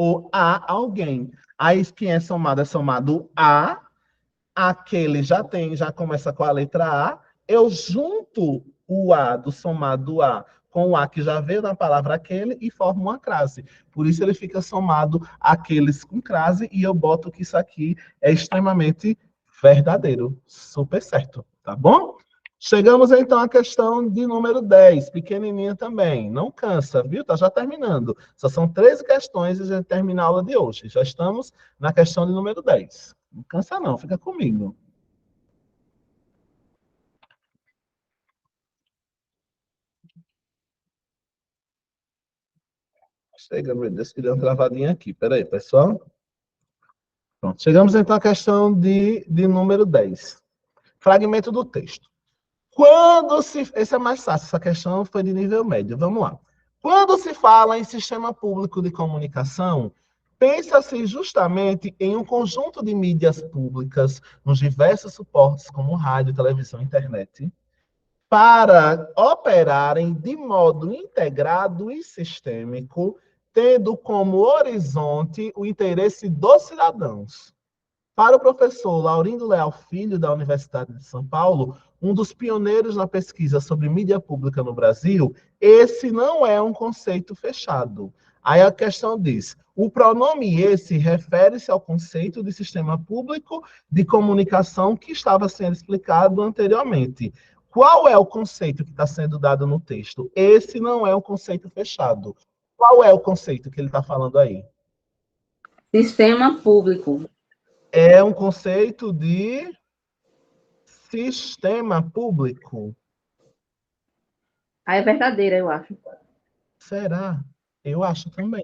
Ou a alguém. Aí quem é somado a, aquele já começa com a letra A. Eu junto o A do somado A com o A que já veio na palavra aquele e formo uma crase. Por isso ele fica somado aqueles com crase e eu boto que isso aqui é extremamente verdadeiro. Super certo, tá bom? Chegamos, então, à questão de número 10, pequenininha também. Não cansa, viu? Tá já terminando. Só são 13 questões e a gente termina a aula de hoje. Já estamos na questão de número 10. Não cansa não, fica comigo. Chega, meu Deus, que deu uma travadinha aqui. Peraí, pessoal. Pronto. Chegamos, então, à questão de número 10. Fragmento do texto. Quando se... Esse é mais fácil, essa questão foi de nível médio. Vamos lá. Quando se fala em sistema público de comunicação, pensa-se justamente em um conjunto de mídias públicas nos diversos suportes, como rádio, televisão, internet, para operarem de modo integrado e sistêmico, tendo como horizonte o interesse dos cidadãos. Para o professor Laurindo Leal Filho, da Universidade de São Paulo, um dos pioneiros na pesquisa sobre mídia pública no Brasil, esse não é um conceito fechado. Aí a questão diz, o pronome esse refere-se ao conceito de sistema público de comunicação que estava sendo explicado anteriormente. Qual é o conceito que está sendo dado no texto? Esse não é um conceito fechado. Qual é o conceito que ele está falando aí? Sistema público. É um conceito de sistema público. Ah, é verdadeira, eu acho. Será? Eu acho também.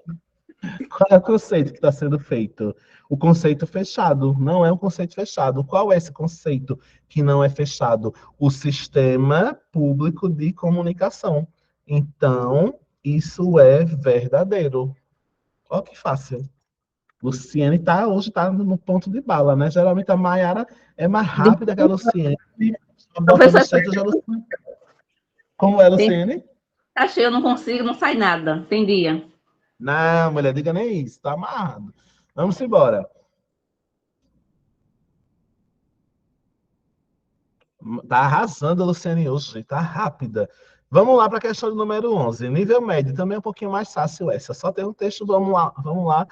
Qual é o conceito que está sendo feito? O conceito fechado. Não é um conceito fechado. Qual é esse conceito que não é fechado? O sistema público de comunicação. Então, isso é verdadeiro. Olha que fácil. Luciene hoje está no ponto de bala, né? Geralmente a Mayara é mais rápida que a Luciene. Só bota no chat, já Luciene. Como é, Luciene? Achei, eu não consigo, não sai nada. Tem dia. Não, mulher, diga nem isso, tá amarrado. Vamos embora. Tá arrasando a Luciene hoje, tá rápida. Vamos lá para a questão do número 11. Nível médio, também é um pouquinho mais fácil essa. Só tem um texto, vamos lá,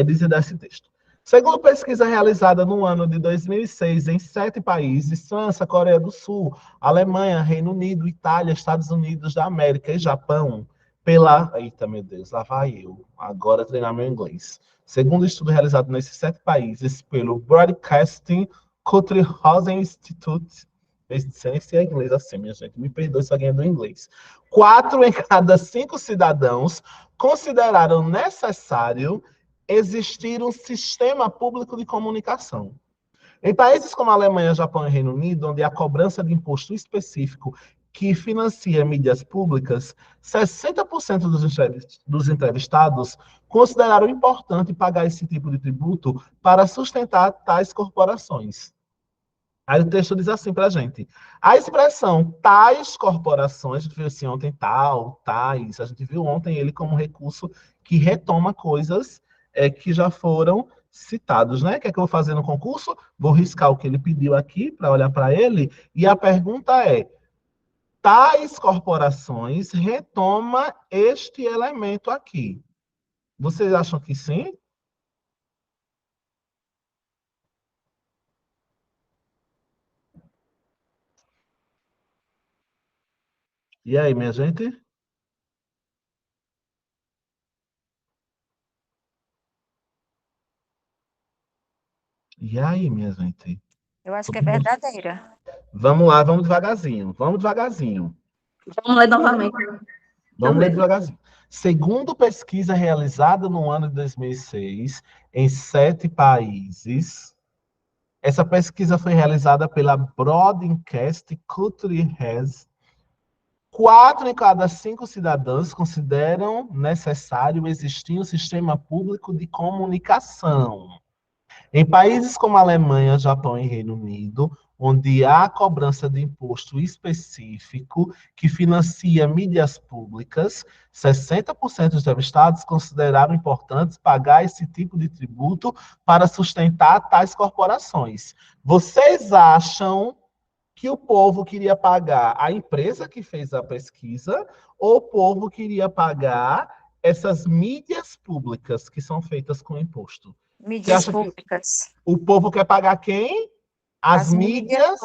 dizer desse texto. Segundo pesquisa realizada no ano de 2006 em 7 países, França, Coreia do Sul, Alemanha, Reino Unido, Itália, Estados Unidos da América e Japão, pela... Eita, meu Deus, lá vai eu. Agora treinar meu inglês. Segundo estudo realizado nesses 7 países pelo Broadcasting Country Housing Institute, sem ser inglês assim, minha gente, me perdoe se alguém é do inglês. 4 em cada 5 cidadãos consideraram necessário existir um sistema público de comunicação. Em países como a Alemanha, Japão e Reino Unido, onde há cobrança de imposto específico que financia mídias públicas, 60% dos entrevistados consideraram importante pagar esse tipo de tributo para sustentar tais corporações. Aí o texto diz assim para a gente. A expressão tais corporações, a gente viu assim ontem tais, a gente viu ontem ele como recurso que retoma coisas que já foram citados, né? O que é que eu vou fazer no concurso? Vou riscar o que ele pediu aqui para olhar para ele, e a pergunta é, tais corporações retoma este elemento aqui. Vocês acham que sim? E aí, minha gente? E aí, minha gente? Eu acho que é verdadeira. Vamos lá, vamos devagarzinho. Vamos devagarzinho. Vamos ler novamente. Vamos ler devagarzinho. Segundo pesquisa realizada no ano de 2006, em 7 países, essa pesquisa foi realizada pela Broadcast Culture Has. 4 em cada 5 cidadãos consideram necessário existir um sistema público de comunicação. Em países como Alemanha, Japão e Reino Unido, onde há cobrança de imposto específico que financia mídias públicas, 60% dos entrevistados consideraram importantes pagar esse tipo de tributo para sustentar tais corporações. Vocês acham que o povo queria pagar a empresa que fez a pesquisa ou o povo queria pagar essas mídias públicas que são feitas com imposto? Mídias públicas. O povo quer pagar quem? As mídias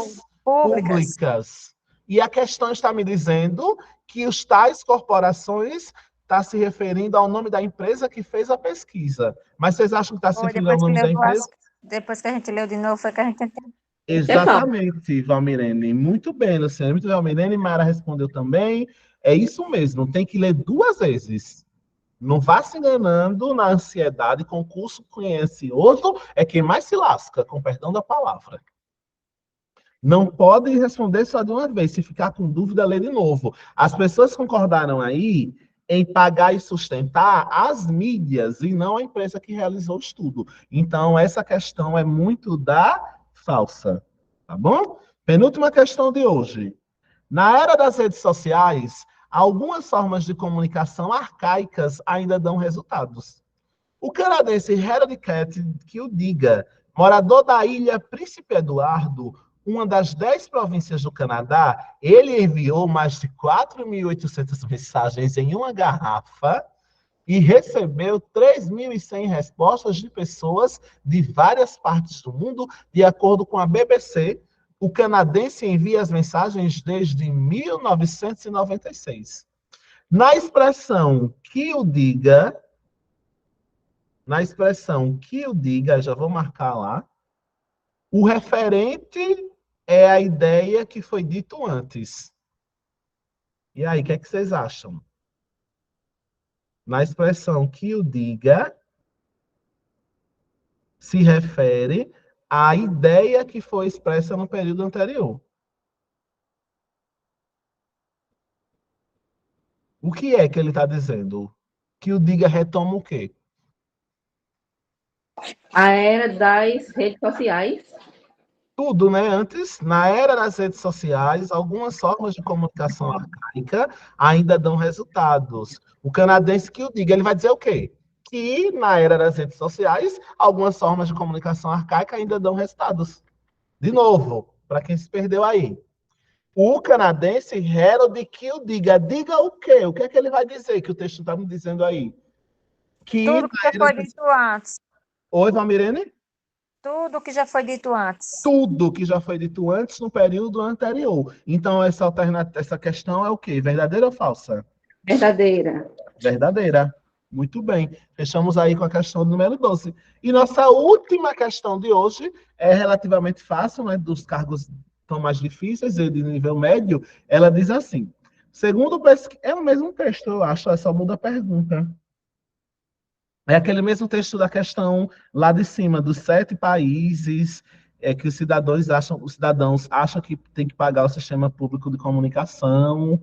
públicas. E a questão está me dizendo que os tais corporações está se referindo ao nome da empresa que fez a pesquisa. Mas vocês acham que está se referindo ao nome da empresa? Depois que a gente leu de novo, foi que a gente entendeu. Exatamente, Valmirene. Muito bem, Luciana. Muito bem, Valmirene. Mara respondeu também. É isso mesmo, tem que ler 2 vezes. Não vá se enganando na ansiedade. Concurso conhencioso é quem mais se lasca, com perdão da palavra. Não pode responder só de uma vez. Se ficar com dúvida, lê de novo. As pessoas concordaram aí em pagar e sustentar as mídias e não a empresa que realizou o estudo. Então, essa questão é muito da falsa. Tá bom? Penúltima questão de hoje. Na era das redes sociais, algumas formas de comunicação arcaicas ainda dão resultados. O canadense Harold Cat, que o diga, morador da ilha Príncipe Eduardo, uma das 10 províncias do Canadá, ele enviou mais de 4.800 mensagens em uma garrafa e recebeu 3.100 respostas de pessoas de várias partes do mundo, de acordo com a BBC. O canadense envia as mensagens desde 1996. Na expressão que o diga, já vou marcar lá, o referente é a ideia que foi dito antes. E aí, o que é que vocês acham? Na expressão que o diga, se refere à ideia que foi expressa no período anterior. O que é que ele está dizendo? Que o diga retoma o quê? A era das redes sociais. Tudo, né? Antes, na era das redes sociais, algumas formas de comunicação arcaica ainda dão resultados. O canadense que o diga, ele vai dizer o quê? Que na era das redes sociais, algumas formas de comunicação arcaica ainda dão resultados. De novo, para quem se perdeu aí. O canadense Harold que o diga. Diga o quê? O que é que ele vai dizer que o texto está me dizendo aí? Que Tudo que já foi dito antes. Oi, Valmirene? Tudo que já foi dito antes. Tudo que já foi dito antes no período anterior. Então, essa questão é o quê? Verdadeira ou falsa? Verdadeira. Verdadeira. Muito bem. Fechamos aí com a questão número 12. E nossa última questão de hoje é relativamente fácil, né? Dos cargos tão mais difíceis e de nível médio. Ela diz assim: segundo é o mesmo texto, eu acho, só muda a pergunta. É aquele mesmo texto da questão lá de cima, dos 7 países que os cidadãos acham que tem que pagar o sistema público de comunicação.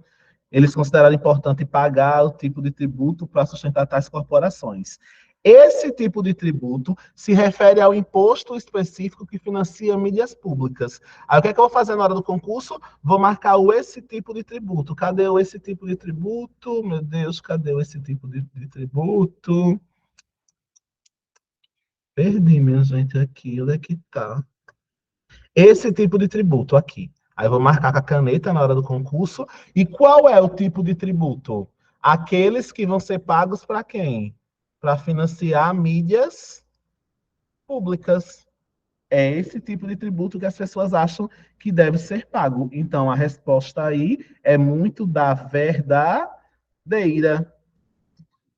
Eles consideraram importante pagar o tipo de tributo para sustentar tais corporações. Esse tipo de tributo se refere ao imposto específico que financia mídias públicas. Aí o que é que eu vou fazer na hora do concurso? Vou marcar esse tipo de tributo. Cadê esse tipo de tributo? Meu Deus, cadê esse tipo de tributo? Perdi, minha gente, aqui. Onde é que tá? Esse tipo de tributo aqui. Aí eu vou marcar com a caneta na hora do concurso. E qual é o tipo de tributo? Aqueles que vão ser pagos para quem? Para financiar mídias públicas. É esse tipo de tributo que as pessoas acham que deve ser pago. Então, a resposta aí é muito da verdadeira.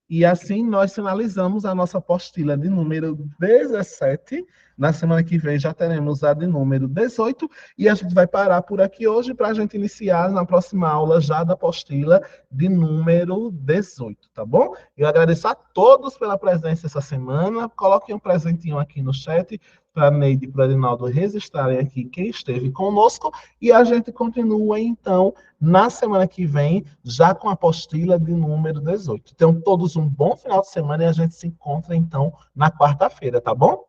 E assim nós finalizamos a nossa apostila de número 17. Na semana que vem já teremos a de número 18. E a gente vai parar por aqui hoje para a gente iniciar na próxima aula já da apostila de número 18, tá bom? Eu agradeço a todos pela presença essa semana. Coloquem um presentinho aqui no chat para a Neide e para o Adinaldo registrarem aqui quem esteve conosco. E a gente continua, então, na semana que vem, já com a apostila de número 18. Tenham todos um bom final de semana e a gente se encontra, então, na quarta-feira, tá bom?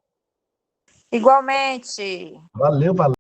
Igualmente. Valeu, valeu.